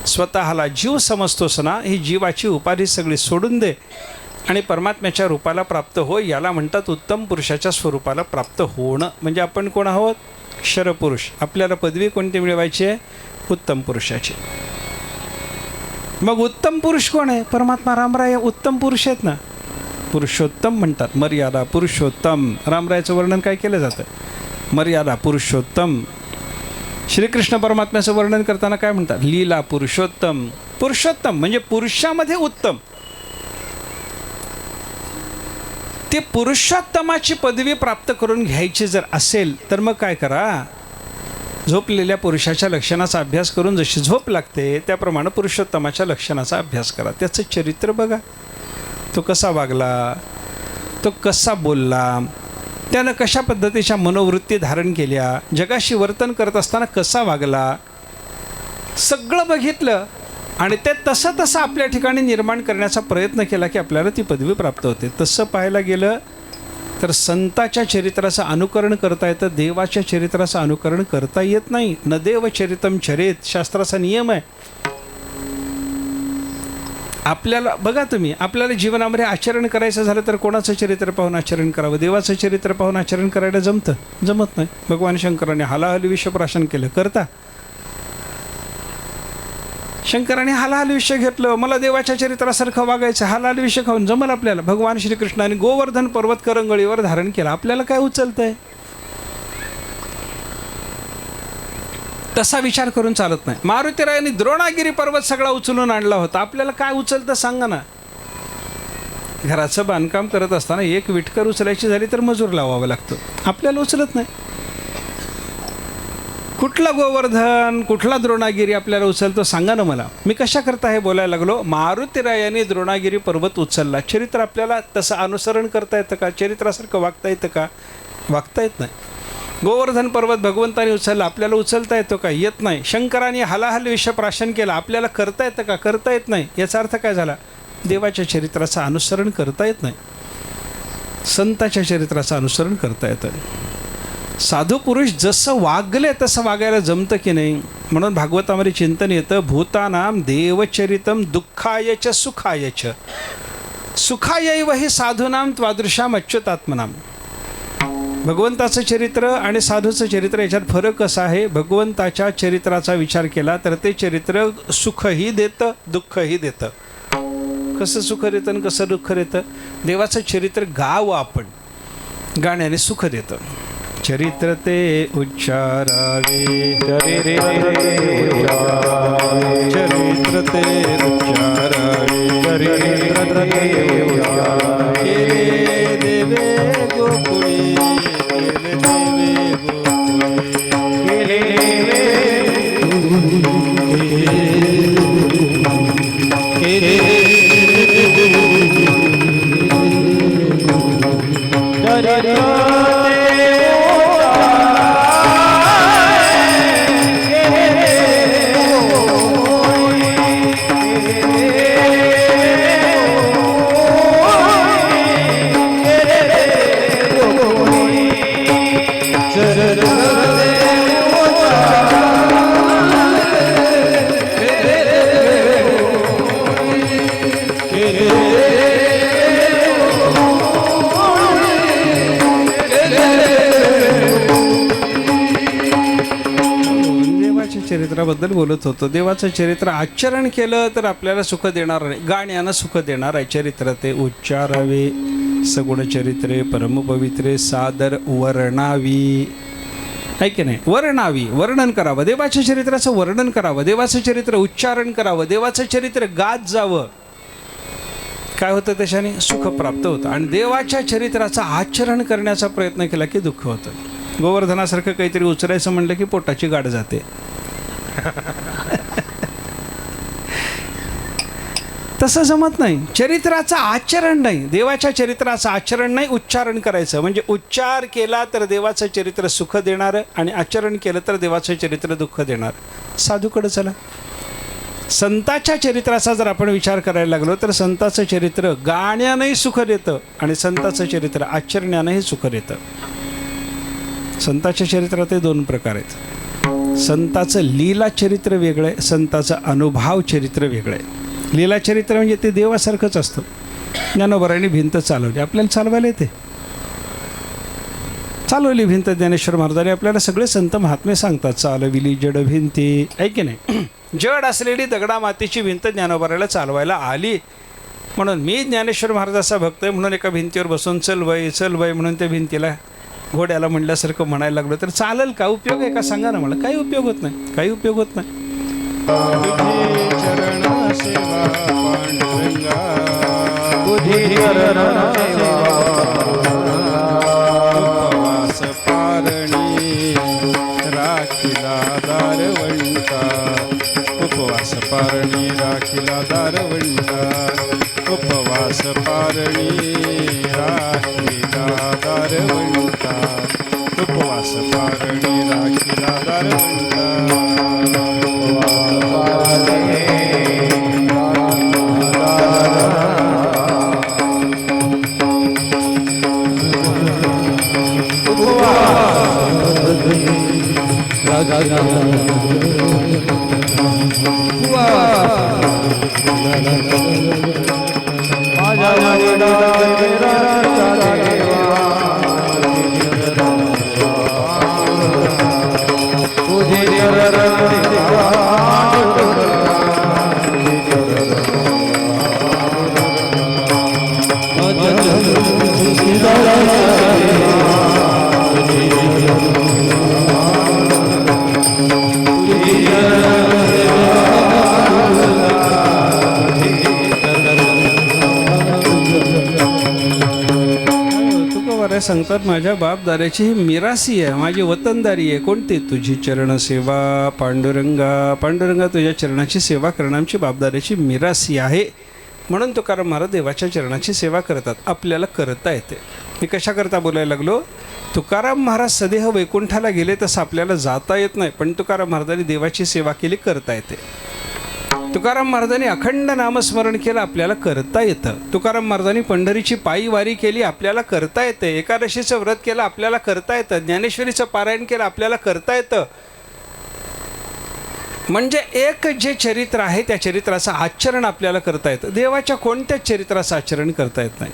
Speaker 1: स्वतःला जीव समजतोस ना, ही जीवाची उपाधी सगळी सोडून दे आणि परमात्म्याच्या रूपाला प्राप्त हो. याला म्हणतात उत्तम पुरुषाच्या स्वरूपाला प्राप्त होणं. म्हणजे आपण कोण आहोत? क्षरपुरुष. आपल्याला पदवी कोणती मिळवायची आहे? उत्तम पुरुषाची. मग उत्तम पुरुष कोण आहे? परमात्मा रामराय उत्तम पुरुष आहेत ना. पुरुषोत्तम म्हणतात. मर्यादा पुरुषोत्तम. रामरायाचं वर्णन काय केलं जातं? मर्यादा पुरुषोत्तम. श्रीकृष्ण परमात्म्याचं वर्णन करताना काय म्हणतात? लीला पुरुषोत्तम. पुरुषोत्तम म्हणजे पुरुषामध्ये उत्तम. ते पुरुषोत्तमाची पदवी प्राप्त करून घ्यायची जर असेल तर मग काय करा? झोपलेल्या पुरुषाच्या लक्षणाचा अभ्यास करून जशी झोप लागते त्याप्रमाणे पुरुषोत्तमाच्या लक्षणाचा अभ्यास करा. त्याचं चरित्र बघा. तो कसा वागला, तो कसा बोलला, त्यानं कशा पद्धतीच्या मनोवृत्ती धारण केल्या, जगाशी वर्तन करत असताना कसा वागला, सगळं बघितलं आणि ते तसं आपल्या ठिकाणी निर्माण करण्याचा प्रयत्न केला की आपल्याला ती पदवी प्राप्त होते. तसं पाहायला गेलं तर संताच्या चरित्राचं अनुकरण करता येतं, देवाच्या चरित्राचं अनुकरण करता येत नाही. न देव चरितम चरित शास्त्राचा नियम आहे. आपल्याला बघा तुम्ही, आपल्याला जीवनामध्ये आचरण करायचं झालं तर कोणाचं चरित्र पाहून आचरण करावं? देवाचं चरित्र पाहून आचरण करायला जमत नाही. भगवान शंकराने हालाहली विषप्राशन केलं, करता? शंकराने हालाहल विषय घेतलं, मला देवाच्या चरित्रासारखं वागायचं, हालाहल विषय खाऊन जमल आपल्याला? भगवान श्रीकृष्णाने गोवर्धन पर्वत करंगळीवर धारण केला, आपल्याला काय उचलतंय? तसा विचार करून चालत नाही. मारुतीरायांनी द्रोणागिरी पर्वत सगळा उचलून आणला होता, आपल्याला काय उचलतं सांगा ना? घराचं बांधकाम करत असताना एक विटकर उचलायची झाली तर मजूर लावावा लागतो, आपल्याला उचलत नाही. कुठला गोवर्धन, कुठला द्रोणागिरी आपल्याला उचलतो सांगा ना मला? मी कशा करता हे बोलायला लागलो? मारुतीरायाने द्रोणागिरी पर्वत उचलला. चरित्र आपल्याला तसं अनुसरण करता येतं का? चरित्रासारखं वागता येतं का? वागता येत नाही. गोवर्धन पर्वत भगवंताने उचलला, आपल्याला उचलता येतो का? येत नाही. शंकराने हालाहल विषप्राशन केलं, आपल्याला करता येतं का? करता येत नाही. याचा अर्थ काय झाला? देवाच्या चरित्राचं अनुसरण करता येत नाही, संताच्या चरित्राचं अनुसरण करता येतं. साधू पुरुष जसं वागले तसं वागायला जमतं की नाही? म्हणून भागवतामध्ये चिंतन येतं, भूतानाम देवचरितम दुःखायच सुखायच सुखायैव हि साधूनाम त्वादृशाम अच्युतात्मनाम. भगवंताचं चरित्र आणि साधूचं चरित्र याच्यात फरक कसा आहे? भगवंताच्या चरित्राचा विचार केला तर ते चरित्र सुखही देतं, दुःखही देतं. कसं सुख देतं आणि कसं दुःख देतं? देवाचं चरित्र गावं आपण, गाण्याने सुख देतं. चरित्र ते उच्चारावे, चरित्र ते उच्चारावे, चरित्र ते उच्चारावे. केले देवे गोकुळी, केले देवे गोकुळी, केले चरित्राबद्दल बोलत होतो. देवाचं चरित्र आचरण केलं तर आपल्याला सुख देणार नाही, गाण्यानं सुख देणार आहे. चरित्र ते उच्चारावे, सगुण चरित्रे परमपवित्रे सादर वर्णावी. आहे की नाही? वर्णावी, वर्णन करावं, देवाच्या चरित्राचं वर्णन करावं, देवाचं चरित्र उच्चारण करावं, देवाचं चरित्र गात जावं. काय होतं त्याच्याने? सुख प्राप्त होतं. आणि देवाच्या चरित्राचं आचरण करण्याचा प्रयत्न केला की दुःख होतं. गोवर्धनासारखं काहीतरी उचलायचं म्हणलं की पोटाची गाठ जाते. तसं जमत नाही. चरित्राचं आचरण नाही, देवाच्या चरित्राचं आचरण नाही, उच्चारण करायचं. म्हणजे उच्चार केला तर देवाचं चरित्र सुख देणारं आणि आचरण केलं तर देवाचं चरित्र दुःख देणारं. साधूकडं चला. संताच्या चरित्राचा जर आपण विचार करायला लागलो तर संताचं चरित्र गाण्यानंही सुख देतं आणि संताचं चरित्र आचरण्यानंही सुख देतं. संताच्या चरित्रात हे दोन प्रकार आहेत. संताचं लीला चरित्र वेगळं आहे, संताचं अनुभव चरित्र वेगळं आहे. लीला चरित्र म्हणजे ते देवासारखंच असतं. ज्ञानोबारांनी भिंत चालवली, आपल्याला चालवायला येते. चालवली भिंत ज्ञानेश्वर महाराजांनी. आपल्याला सगळे संत महात्मे सांगतात चालविली जड भिंती, आहे की नाही. जड असलेली दगडा मातीची भिंत ज्ञानोबाराला चालवायला आली. म्हणून मी ज्ञानेश्वर महाराजाचा भक्त आहे म्हणून एका भिंतीवर बसून चल बाई म्हणून त्या भिंतीला घोड्याला म्हणल्यासारखं म्हणायला लागलो तर चालेल का? उपयोग आहे का? सांगा ना मला. काही उपयोग होत नाही, काही उपयोग होत नाही.
Speaker 2: चरण सेवा पांडुरंगा, तुझी चरण सेवा
Speaker 1: उपवास पारणी राखिला दारवंटा, उपवास पारणी राखिला दारवंटा, उपवास पारणी राखिला दारवंटा, उपवास पारणी राखिला दारवंटा. सांगतात माझ्या बापदाऱ्याची ही मिरासी आहे, माझी वतनदारी आहे. कोणती? तुझी चरण सेवा पांडुरंगा. पांडुरंगा तुझ्या चरणाची सेवा करणं आमची बापदाऱ्याची मिरासी आहे. म्हणून तुकाराम महाराज देवाच्या चरणाची सेवा करतात. आपल्याला करता येते. मी कशाकरता बोलायला लागलो? तुकाराम महाराज सदेह वैकुंठाला गेले तसं आपल्याला जाता येत नाही, पण तुकाराम महाराजांनी देवाची सेवा केली, करता येते. तुकाराम महाराजांनी अखंड नामस्मरण केलं, आपल्याला करता येतं. तुकाराम महाराजांनी पंढरीची पायी वारी केली, आपल्याला करता येतं. एकादशीचं व्रत केलं, आपल्याला करता येतं. ज्ञानेश्वरीचं पारायण केलं, आपल्याला करता येतं. म्हणजे एक जे चरित्र आहे त्या चरित्राचं आचरण आपल्याला करता येतं. देवाच्या कोणत्याच चरित्राचं आचरण करता येत नाही.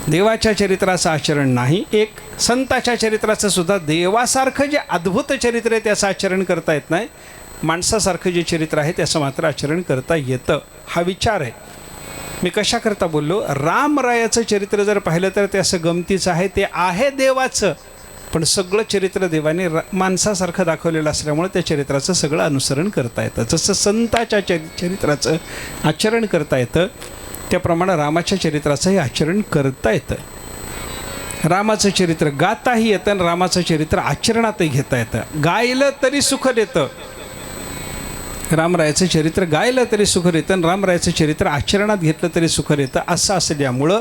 Speaker 1: देवाच्या चरित्राचं आचरण नाही. एक संताच्या चरित्राचं सुद्धा देवासारखं जे अद्भुत चरित्र आहे त्याचं आचरण करता येत नाही. माणसासारखं जे चरित्र आहे त्याचं मात्र आचरण करता येतं. हा विचार आहे. मी कशाकरता बोललो? रामरायाचं चरित्र जर पाहिलं तर ते असं गमतीचं आहे. ते आहे देवाचं, पण सगळं चरित्र देवाने माणसासारखं दाखवलेलं असल्यामुळे त्या चरित्राचं सगळं अनुसरण करता येतं. जसं संताच्या चरित्राचं आचरण करता येतं त्याप्रमाणे रामाच्या चरित्राचंही आचरण करता येतं. रामाचं चरित्र गाताही येतं आणि रामाचं चरित्र आचरणातही घेता येतं. गायलं तरी सुख देतं. रामरायाचं चरित्र गायलं तरी सुख देतं आणि रामरायाचं चरित्र आचरणात घेतलं तरी सुख देतं. असं असल्यामुळं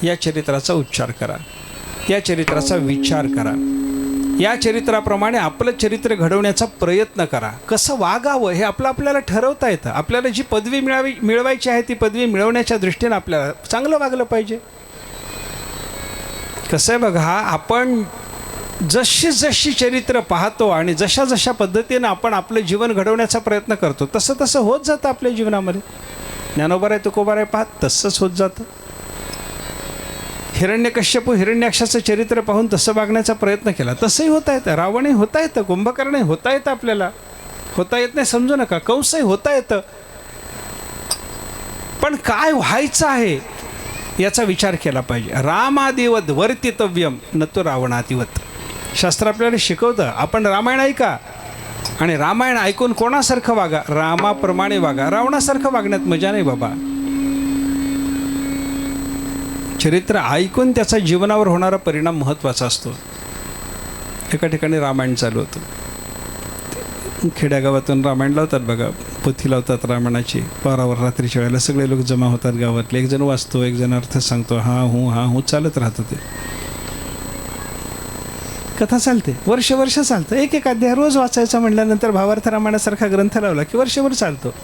Speaker 1: या चरित्राचा उच्चार करा, या चरित्राचा विचार करा, या चरित्राप्रमाणे आपलं चरित्र घडवण्याचा प्रयत्न करा. कसं वागावं हे आपल्याला ठरवता येतं. आपल्याला जी पदवी मिळवायची आहे ती पदवी मिळवण्याच्या दृष्टीने आपल्याला चांगलं वागलं पाहिजे. कसं आहे बघा, आपण जशी चरित्र पाहतो आणि जशा पद्धतीनं आपण आपलं जीवन घडवण्याचा प्रयत्न करतो तसं होत जातं आपल्या जीवनामध्ये. ज्ञानोबा आहे तुकोबा आहे पाहत तसंच होत जातं. हिरण्यकश्यपू हिरण्याक्षाचं चरित्र पाहून तसं वागण्याचा प्रयत्न केला तसंही होता येतं. रावणही होता येतं, कुंभकर्णही होता येतं, आपल्याला होता येत नाही समजू नका. कंसही होता येतं. पण काय व्हायचं आहे याचा विचार केला पाहिजे. रामादिवत वर्तितव्यम न तो रावणादिवत. शास्त्र आपल्याला शिकवतं. आपण रामायण ऐका आणि रामायण ऐकून कोणासारखं वागा? रामाप्रमाणे वागा. रावणासारखं वागण्यात मजा नाही बाबा. चरित्र ऐकून त्याचा जीवनावर होणारा परिणाम महत्त्वाचा असतो. एका ठिकाणी रामायण चालू होतं. खेड्यागावातून रामायण लावतात बघा, पोथी लावतात रामायणाची वारावर रात्रीच्या वेळेला सगळे लोक जमा होतात गावातले. एक जण वाचतो, एक जण अर्थ सांगतो, हां हूँ चालत राहतं. ते कथा चालते, वर्ष चालतं. एक अध्याय रोज वाचायचा म्हटल्यानंतर भावार्थ रामायणासारखा ग्रंथ लावला की वर्षभर चालतो.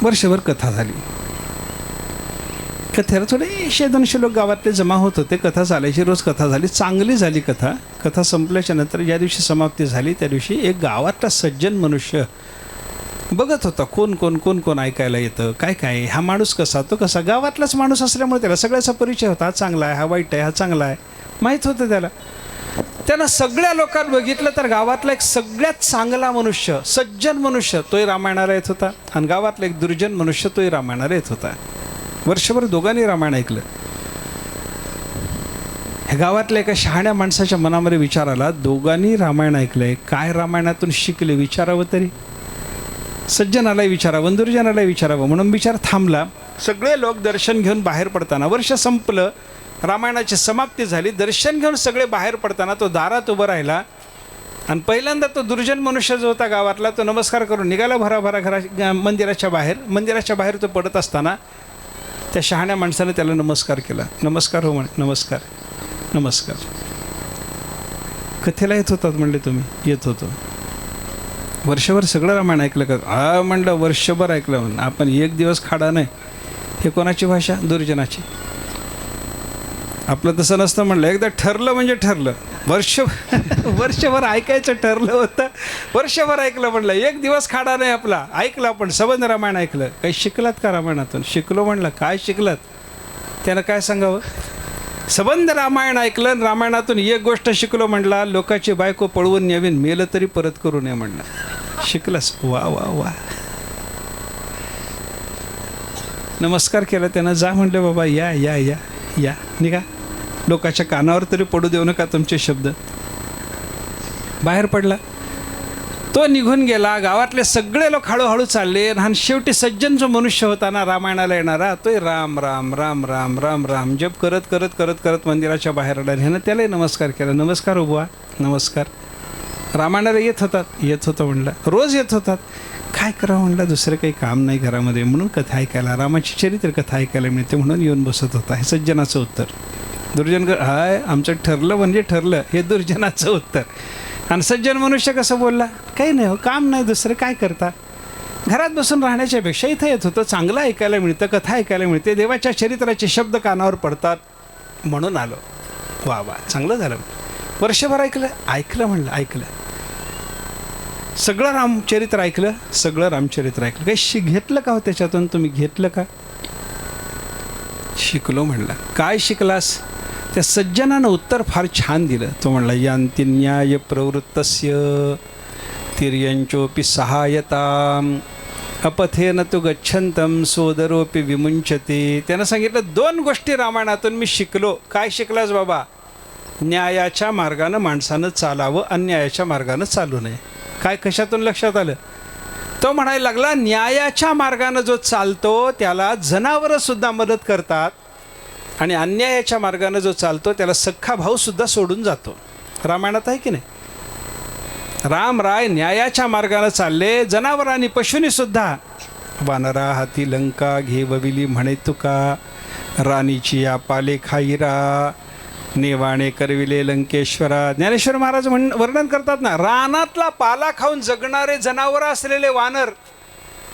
Speaker 1: वर्षभर कथा झाली. कथेला थोडे 100-200 लोक गावातले जमा होत होते. कथा चालायची, रोज कथा झाली, चांगली झाली कथा. कथा संपल्याच्या नंतर ज्या दिवशी समाप्ती झाली त्या दिवशी एक गावातला सज्जन मनुष्य बघत होता कोण ऐकायला येतं, काय हा माणूस कसा, तो कसा. गावातलाच माणूस असल्यामुळे त्याला सगळ्याचा परिचय होता. हा चांगला आहे, हा वाईट आहे, हा चांगला आहे, माहीत होतं त्याला. त्यानं सगळ्या लोकांना बघितलं तर गावातला एक सगळ्यात चांगला मनुष्य, सज्जन मनुष्य तोही रामायणाला येत होता, आणि गावातला एक दुर्जन मनुष्य तोही रामायणाला येत होता. वर्षभर दोघांनी रामायण ऐकलं. ह्या गावातल्या एका शहाण्या माणसाच्या मनामध्ये विचार आला, दोघांनी रामायण ऐकलंय, काय रामायणातून शिकले विचारावं तरी. सज्जनालाही विचारावं, दुर्जनालाही विचारावं, म्हणून विचार थांबला. सगळे लोक दर्शन घेऊन बाहेर पडताना, वर्ष संपलं, रामायणाची समाप्ती झाली, दर्शन घेऊन सगळे बाहेर पडताना तो दारात उभं राहिला. आणि पहिल्यांदा तो दुर्जन मनुष्य जो होता गावातला, तो नमस्कार करून निघाला भराभरा मंदिराच्या बाहेर तो पडत असताना त्या शहाण्या माणसाने त्याला नमस्कार केला. नमस्कार हो म्हणे. नमस्कार. कथेला येत होतात म्हणले तुम्ही? येत होतो. वर्षभर सगळं रामायण ऐकलं का? हा म्हणलं वर्षभर ऐकलं. म्हणून आपण एक दिवस खाडा नाही. हे कोणाची भाषा? दुर्जनाची. आपलं तसं नसतं म्हणलं, एकदा ठरलं म्हणजे ठरलं. वर्षभर ऐकायचं ठरलं होतं, वर्षभर ऐकलं म्हणलं, एक दिवस खाडा नाही आपला. ऐकलं आपण, सबंध रामायण ऐकलं. काही शिकलात का रामायणातून? शिकलो म्हणलं. काय शिकलात? त्यानं काय सांगावं? सबंध रामायण ऐकलं, रामायणातून एक गोष्ट शिकलो म्हणला, लोकाची बायको पळवून न्यावीन, मेलं तरी परत करू नये म्हणलं. शिकलंस? वा वा वा. नमस्कार केला त्यानं. जा म्हणले बाबा, या या या या, निघा. लोकाच्या कानावर तरी पडू देऊ नका तुमचे शब्द. बाहेर पडला तो, निघून गेला. गावातले सगळे लोक हळूहळू चालले. आणि शेवटी सज्जन जो मनुष्य होता ना रामायणाला येणारा, तो राम राम राम राम राम राम जप करत करत करत करत मंदिराच्या बाहेर आला. ह्यानं त्यालाही नमस्कार केला. नमस्कार उभा, नमस्कार. रामायणाला येत होतं म्हणलं, रोज येत होतात. काय करावं म्हणलं, दुसरं काही काम नाही घरामध्ये, म्हणून कथा ऐकायला, रामाची चरित्र कथा ऐकायला मिळते म्हणून येऊन बसत होता. हे सज्जनाचं उत्तर. दुर्जन हाय, आमचं ठरलं म्हणजे ठरलं, हे दुर्जनाचं उत्तर. आणि सज्जन मनुष्य कसं बोलला, काही नाही हो, काम नाही दुसरं, काय करता, घरात बसून राहण्याच्या पेक्षा इथं येत होतं, चांगलं ऐकायला मिळतं, कथा ऐकायला मिळते, देवाच्या चरित्राचे शब्द कानावर पडतात म्हणून आलो. वा वा, चांगलं झालं. वर्षभर ऐकलं म्हणलं, ऐकलं सगळं रामचरित्र ऐकलं, काही घेतलं का हो त्याच्यातून? तुम्ही घेतलं का? शिकलो म्हणला. काय शिकलास? त्या सज्जनानं उत्तर फार छान दिलं. तो म्हणला, यांती न्याय प्रवृत्तस्य तिर्यंचोपि सहायताम अपथेन तु गच्छन्तं सोदरोपि विमुंचते. त्यानं सांगितलं 2 गोष्टी रामायणातून मी शिकलो. काय शिकलास बाबा? न्यायाच्या मार्गानं माणसानं चालावं, अन्यायाच्या मार्गानं चालू नये. काय कशातून लक्षात आलं? तो म्हणायला लागला, न्यायाच्या मार्गानं जो चालतो त्याला जनावरंसुद्धा मदत करतात, आणि अन्यायाच्या मार्गानं जो चालतो त्याला सख्खा भाऊसुद्धा सोडून जातो. रामायणात आहे की नाही? रामराय न्यायाच्या मार्गानं चालले, जनावरांनी पशुनीसुद्धा. वानरा हाती लंका घेवविली म्हणे तुका, राणीची या पाले खाईरा, नेवाणे करविले लंकेश्वरा. ज्ञानेश्वर महाराज वर्णन करतात ना, रानातला पाला खाऊन जगणारे जनावरं असलेले वानर,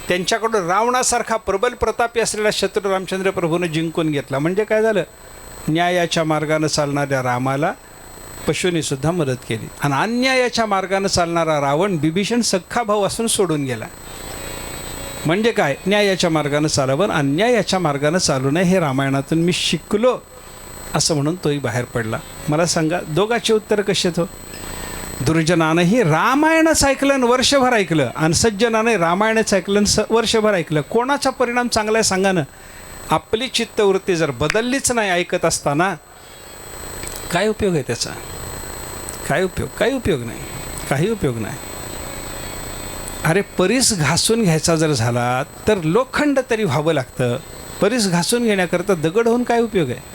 Speaker 1: त्यांच्याकडून रावणासारखा प्रबल प्रतापी असलेला शत्रू रामचंद्र प्रभूनं जिंकून घेतला. म्हणजे काय झालं? न्यायाच्या मार्गानं चालणाऱ्या रामाला पशुनीसुद्धा मदत केली, आणि अन्यायाच्या मार्गानं चालणारा रावण बिभीषण सख्खा भाऊ असून सोडून गेला. म्हणजे काय? न्यायाच्या मार्गानं चालावं, अन्यायाच्या मार्गानं चालू नये, हे रामायणातून मी शिकलो असं म्हणून तोही बाहेर पडला. मला सांगा, दोघांचे उत्तर कसे तो? दुर्जनानंही रामायणच ऐकलं आणि वर्षभर ऐकलं, आणि सज्जनाने रामायणच ऐकलं आणि वर्षभर ऐकलं. कोणाचा परिणाम चांगला आहे सांगा ना? आपली चित्तवृत्ती जर बदललीच नाही ऐकत असताना, काय उपयोग आहे त्याचा? काही उपयोग नाही. अरे, परीस घासून घ्यायचा जर झाला तर लोखंड तरी व्हावं लागतं. परीस घासून घेण्याकरता दगड होऊन काय उपयोग आहे?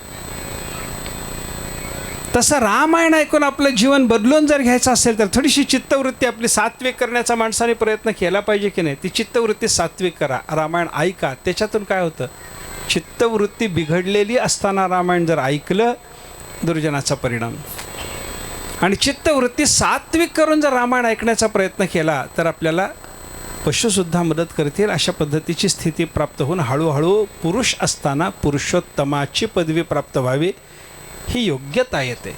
Speaker 1: तसं रामायण ऐकून आपलं जीवन बदलून जर घ्यायचं असेल तर थोडीशी चित्तवृत्ती आपली सात्विक करण्याचा माणसाने प्रयत्न केला पाहिजे की नाही. ती चित्तवृत्ती सात्विक करा, रामायण ऐका. त्याच्यातून काय होतं, चित्तवृत्ती बिघडलेली असताना रामायण जर ऐकलं, दुर्जनाचा परिणाम. आणि चित्तवृत्ती सात्विक करून जर रामायण ऐकण्याचा प्रयत्न केला तर आपल्याला पशुसुद्धा मदत करतील अशा पद्धतीची स्थिती प्राप्त होऊन हळूहळू पुरुष असताना पुरुषोत्तमाची पदवी प्राप्त व्हावी ही योग्यता येते.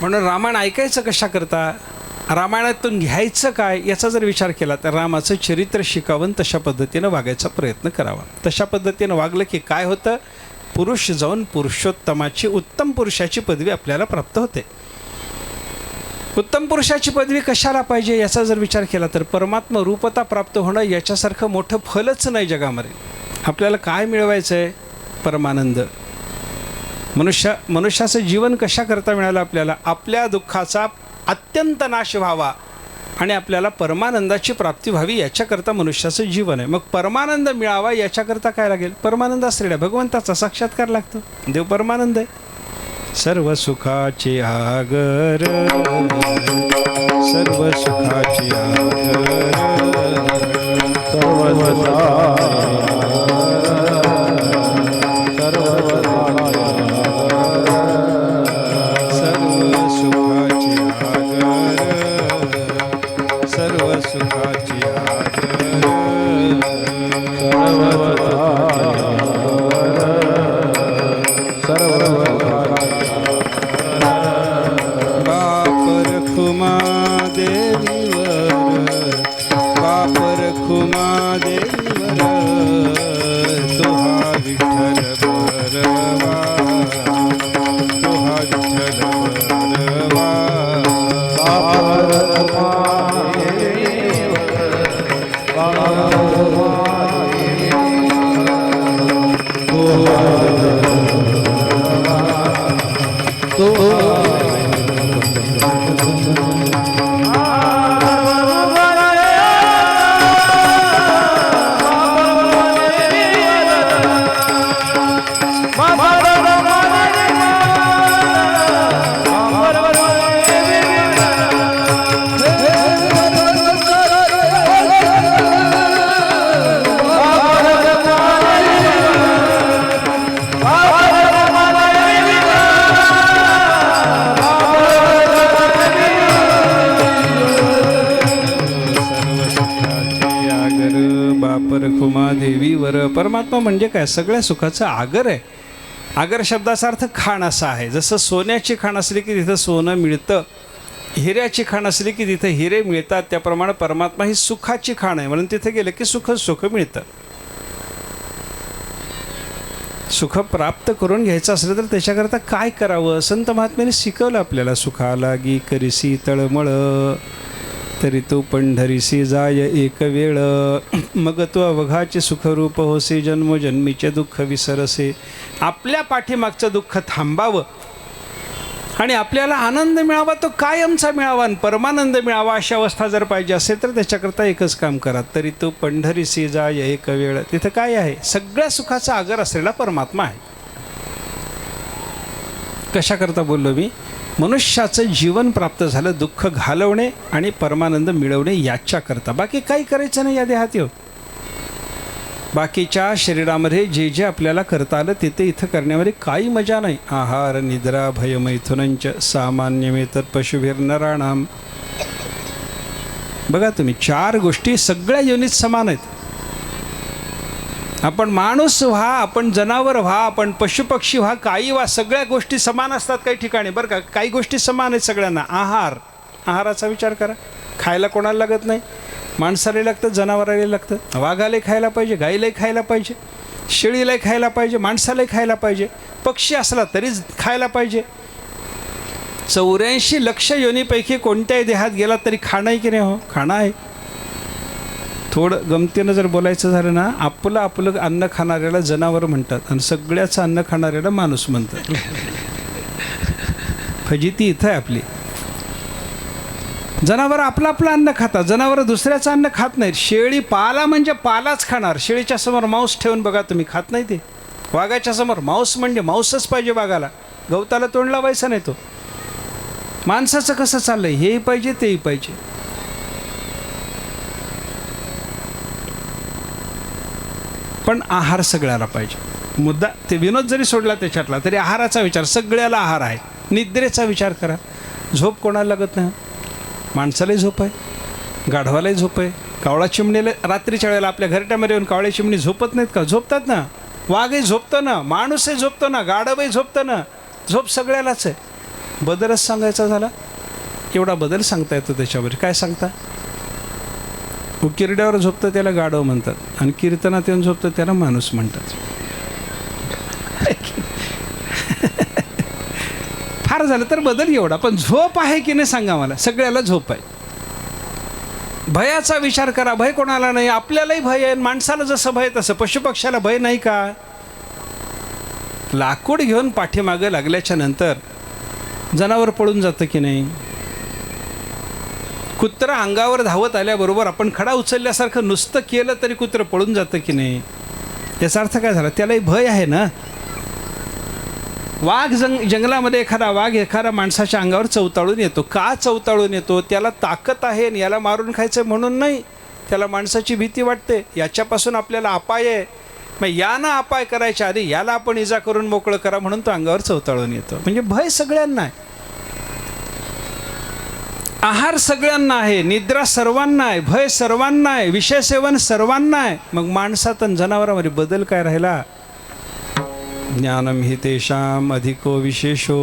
Speaker 1: म्हणून रामायण ऐकायचं कशा करता, रामायणातून घ्यायचं काय याचा जर विचार केला तर रामाचं चरित्र शिकावं, तशा पद्धतीनं वागायचा प्रयत्न करावा. तशा पद्धतीनं वागलं की काय होतं, पुरुष जाऊन पुरुषोत्तमाची, उत्तम पुरुषाची पदवी आपल्याला प्राप्त होते. उत्तम पुरुषाची पदवी कशाला पाहिजे याचा जर विचार केला तर परमात्मा रूपता प्राप्त होणं याच्यासारखं मोठं फलच नाही जगामध्ये. आपल्याला काय मिळवायचं आहे, परमानंद. मनुष्याचं जीवन कशा करता मिळालं आपल्याला, आपल्या दुःखाचा अत्यंत नाश व्हावा आणि आपल्याला परमानंदाची प्राप्ती व्हावी याच्याकरता मनुष्याचं जीवन आहे. मग परमानंद मिळावा याच्याकरता काय लागेल, परमानंद असलेला भगवंताचा साक्षात्कार लागतो. देव परमानंद आहे. सर्व सुखाचे आगर, सर्व सुखाचे आगर, परमात्मा म्हणजे काय, सगळ्या सुखाचं आगर आहे. आगर शब्दाचा अर्थ खाण असा आहे. जसं सोन्याची खाण असली की तिथं सोनं मिळतं, हिऱ्याची खाण असली की तिथं हिरे मिळतात, त्याप्रमाणे परमात्मा ही सुखाची खाण आहे. म्हणून तिथे गेलं की सुख मिळतं. सुख प्राप्त करून घ्यायचं असलं तर त्याच्याकरता काय करावं, संत महात्म्याने शिकवलं आपल्याला. सुखा लागी करिसी तळमळ, तरी तो पंढरीसी जाय एक वेळ, मग तो अवघाचे सुखरूप होसे, जन्मोजन्मीचे दुःख विसरसे. आपल्या पाठीमागचं दुःख थांबावं आणि आपल्याला आनंद मिळावा, तो कायमचा मिळावा आणि परमानंद मिळावा अशी अवस्था जर पाहिजे असेल तर त्याच्याकरता एकच काम करा, तरी तो पंढरीसी जाय एक वेळ. तिथं काय आहे, सगळ्या सुखाचा आगर असलेला परमात्मा आहे. कशाकरता बोललो मी, मनुष्याचं जीवन प्राप्त झालं दुःख घालवणे आणि परमानंद मिळवणे याच्याकरता. बाकी काही करायचं नाही या देहात येऊ. बाकीच्या शरीरामध्ये जे जे आपल्याला करता आलं ते इथं करण्यामध्ये काही मजा नाही. आहार निद्रा भय मैथुनंच सामान्यमेतत् पशुभिर्नराणाम. बघा तुम्ही, 4 गोष्टी सगळ्या योनीत समान आहेत. आपण माणूस व्हा, आपण जनावर व्हा, आपण पशुपक्षी व्हा, काही व्हा, सगळ्या गोष्टी समान असतात काही ठिकाणी बरं का. काही गोष्टी समान आहेत सगळ्यांना. आहाराचा विचार करा. खायला कोणाला लागत नाही, माणसाला लागतं, जनावराला लागतं. वाघालाही खायला पाहिजे, गाईलाही खायला पाहिजे, शेळीलाही खायला पाहिजे, माणसालाही खायला पाहिजे, पक्षी असला तरीच खायला पाहिजे. 84 लक्ष योनीपैकी कोणत्याही देहात गेला तरी खाणं आहे की नाही, हो खाणं आहे. थोडं गमतीनं जर बोलायचं झालं ना, आपलं अन्न खाणाऱ्याला जनावर म्हणतात आणि सगळ्याचं अन्न खाणाऱ्याला माणूस म्हणतात. फजिती इथं आहे आपली. जनावर आपलं अन्न खातात, जनावर दुसऱ्याचं अन्न खात नाहीत. शेळी पाला म्हणजे पालाच खाणार. शेळीच्या समोर मांस ठेवून बघा तुम्ही, खात नाही ते. वाघाच्या समोर मांस म्हणजे मांसच पाहिजे वाघाला. गवताला तोंड लावायचा नाही तो. माणसाचं कसं चाललंय, हेही पाहिजे तेही पाहिजे. पण आहार सगळ्याला पाहिजे. मुद्दा ते विनोद जरी सोडला त्याच्यातला तरी आहाराचा विचार, सगळ्याला आहार आहे. निद्रेचा विचार करा. झोप कोणाला लागत नाही? माणसालाही झोप आहे, गाढवालाही झोप आहे, कावळा चिमणीला रात्रीच्या वेळेला आपल्या घरट्यामध्ये येऊन कावळ्या चिमणी झोपत नाहीत का? झोपतात ना. वाघही झोपतो ना, माणूसही झोपतो ना, गाढवही झोपतं ना. झोप सगळ्यालाच आहे. बदलच सांगायचा झाला, एवढा बदल सांगता येतो त्याच्यावर. काय सांगता? उकिरड्यावर झोपतं त्याला गाढव म्हणतात, आणि कीर्तनात येऊन झोपतं त्याला माणूस म्हणतात. फार झालं तर बदल एवढा, पण झोप आहे की नाही सांगा मला? सगळ्याला झोप आहे. भयाचा विचार करा. भय कोणाला नाही? आपल्यालाही भय आहे. माणसाला जसं भय तसं पशुपक्ष्याला भय नाही का? लाकूड घेऊन पाठीमागं लागल्याच्या नंतर जनावर पळून जातं की नाही? कुत्रा अंगावर धावत आल्याबरोबर आपण खडा उचलल्यासारखं नुसतं केलं तरी कुत्रं पळून जातं की नाही? याचा अर्थ काय झाला? त्यालाही भय आहे ना. वाघ जंगलामध्ये एखादा माणसाच्या अंगावर चवताळून येतो. का चवताळून येतो? त्याला ताकद आहे आणि याला मारून खायचं म्हणून नाही. त्याला माणसाची भीती वाटते, याच्यापासून आपल्याला अपाय आहे. मग यानं अपाय करायच्या आधी याला आपण इजा करून मोकळं करा म्हणून तो अंगावर चवताळून येतो. म्हणजे भय सगळ्यांना आहे, आहार सगळ्यांना आहे, निद्रा सर्वांना आहे, भय सर्वांना आहे, विषय सेवन सर्वांना आहे. मग माणसात आणि जनावरांमध्ये बदल काय राहिला? ज्ञानम हि तेषाम अधिको विशेषो.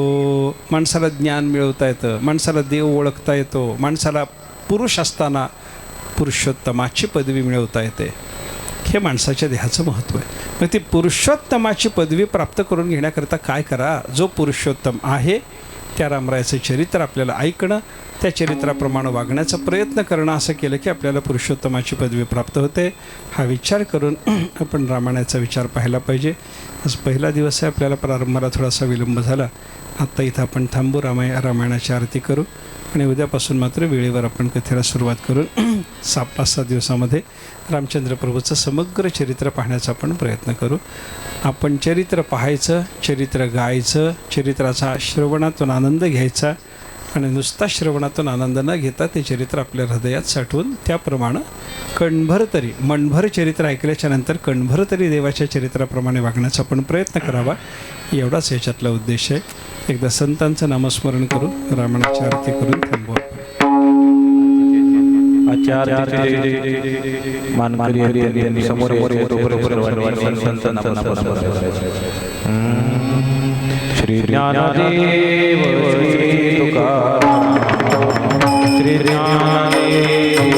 Speaker 1: माणसाला ज्ञान मिळवता येतं, माणसाला देव ओळखता येतो, माणसाला पुरुष असताना पुरुषोत्तमाची पदवी मिळवता येते. हे माणसाच्या देहाचं महत्त्व आहे. मग ती पुरुषोत्तमाची पदवी प्राप्त करून घेण्याकरता काय करा? जो पुरुषोत्तम आहे त्या रामरायाचं चरित्र आपल्याला ऐकणं, त्या चरित्राप्रमाणे वागण्याचा प्रयत्न करणं, असं केलं की आपल्याला पुरुषोत्तमाची पदवी प्राप्त होते. हा विचार करून आपण रामायणाचा विचार पाहायला पाहिजे. आज पहिला दिवस आहे, आपल्याला प्रारंभाला थोडासा विलंब झाला. आत्ता इथं आपण थांबू, रामायणाची आरती करू आणि उद्यापासून मात्र वेळेवर आपण कथेला सुरुवात करून 5-7 दिवसामध्ये रामचंद्र प्रभूचं समग्र चरित्र पाहण्याचा आपण प्रयत्न करू. आपण चरित्र पाहायचं, चरित्र गायचं, चरित्राचा श्रवणातून आनंद घ्यायचा आणि नुसता श्रवणातून आनंद न घेता ते चरित्र आपल्या हृदयात साठवून त्याप्रमाणे कणभर तरी, मनभर चरित्र ऐकल्याच्या नंतर कणभर तरी देवाच्या चरित्राप्रमाणे वागण्याचा आपण प्रयत्न करावा, एवढाच याच्यातला उद्देश आहे. एकदा संतांचं नामस्मरण करू, रामायणाची आरती करून थांबू.
Speaker 2: श्री ज्ञानदेव श्री तुकाराम, श्री ज्ञानदेव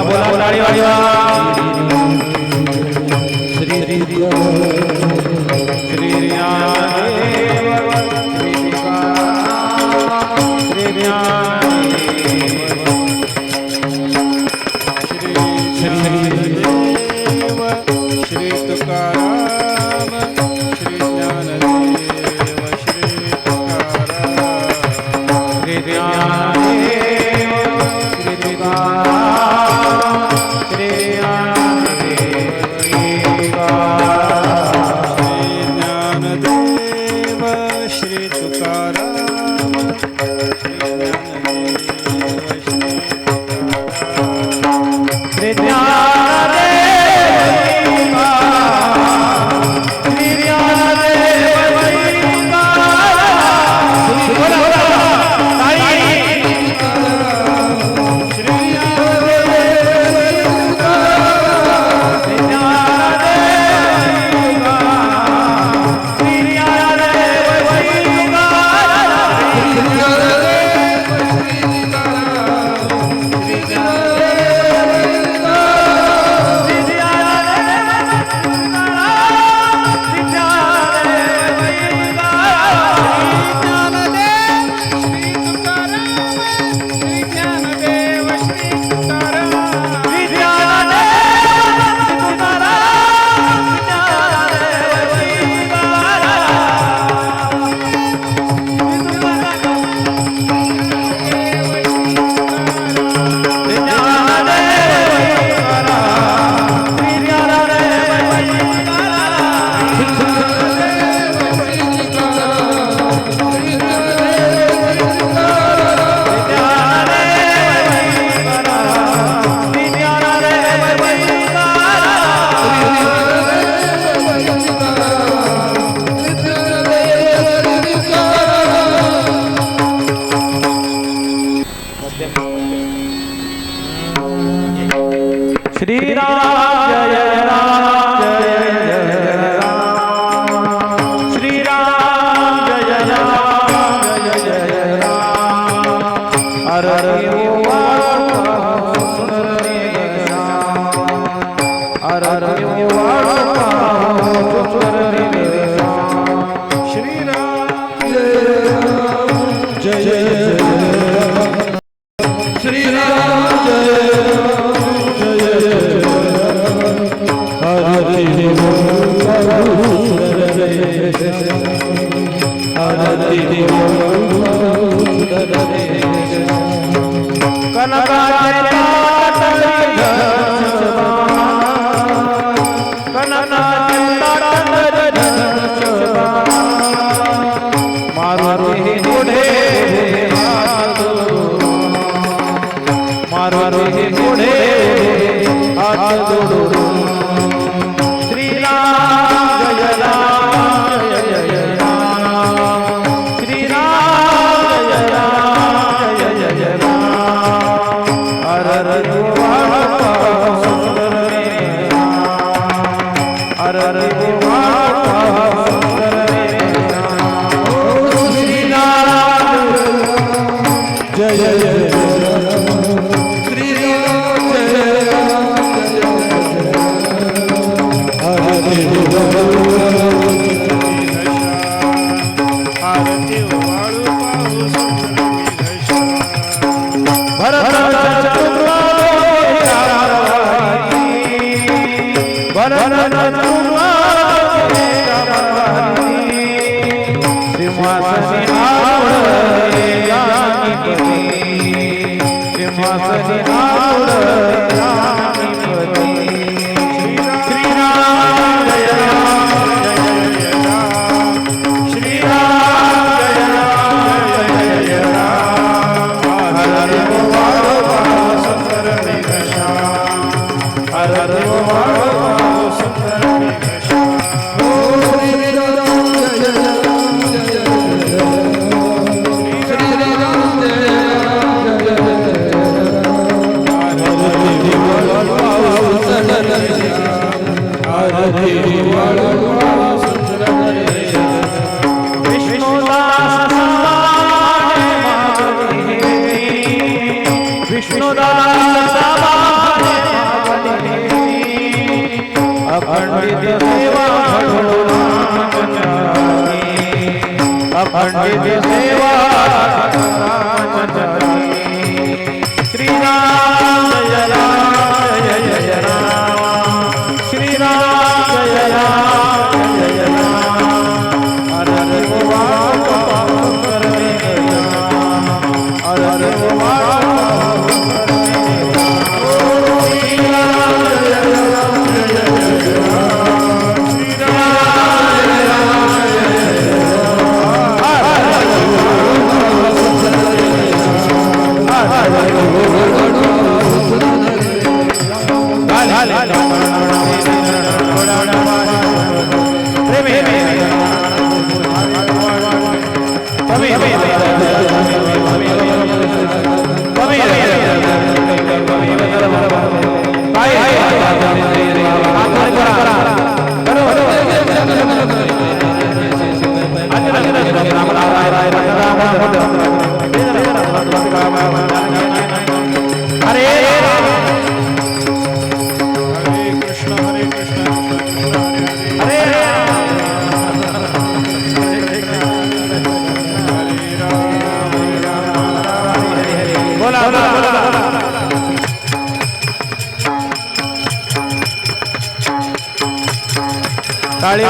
Speaker 2: बोला श्री ज्ञानदेव श्री तुकाराम श्री ज्ञानदेव
Speaker 1: श्री देव श्री तुकाराम श्री ज्ञानदेव श्री तुकाराम
Speaker 2: श्री ज्ञानदेव श्री तुकाराम श्री ज्ञानदेव श्री
Speaker 1: ज्ञानदेव श्री तुकाराम श्री
Speaker 2: श्री राम जय राम जय जय राम श्री राम जय राम जय जय राम हरे
Speaker 1: श्री राम जय जय श्री राम
Speaker 2: श्री राम जय राम जय जय राम श्री राम जय राम जय जय राम हरे श्री राम जय जय अखंडित सेवा श्री राम जय राम जय जय राम श्री राम जय राम जय जय राम हरे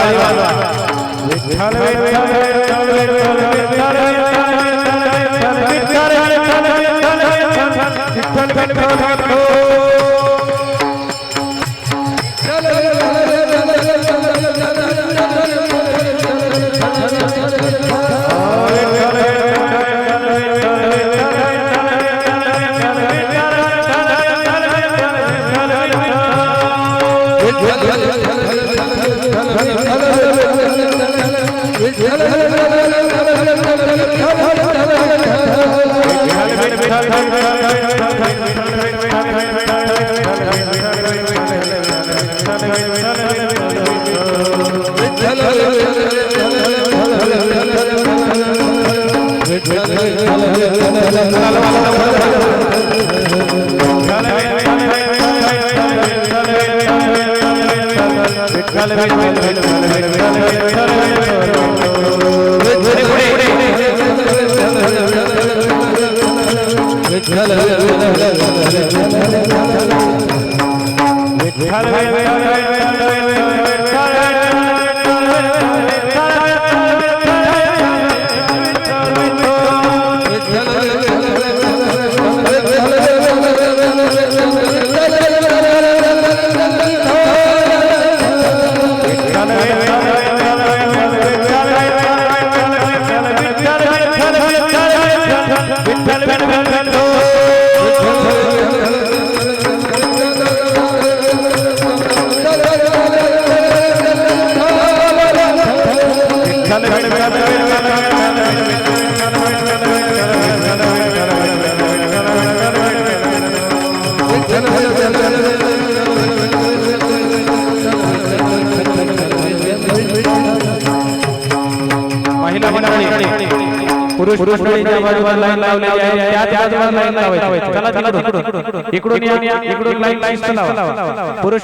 Speaker 2: पुरुष मंडळीच्या बाजूला लाईन लावलेली आहे त्याच बाजूला लाईन लावायची चला तिकडून इकडून या इकडून लाईन लावा पुरुष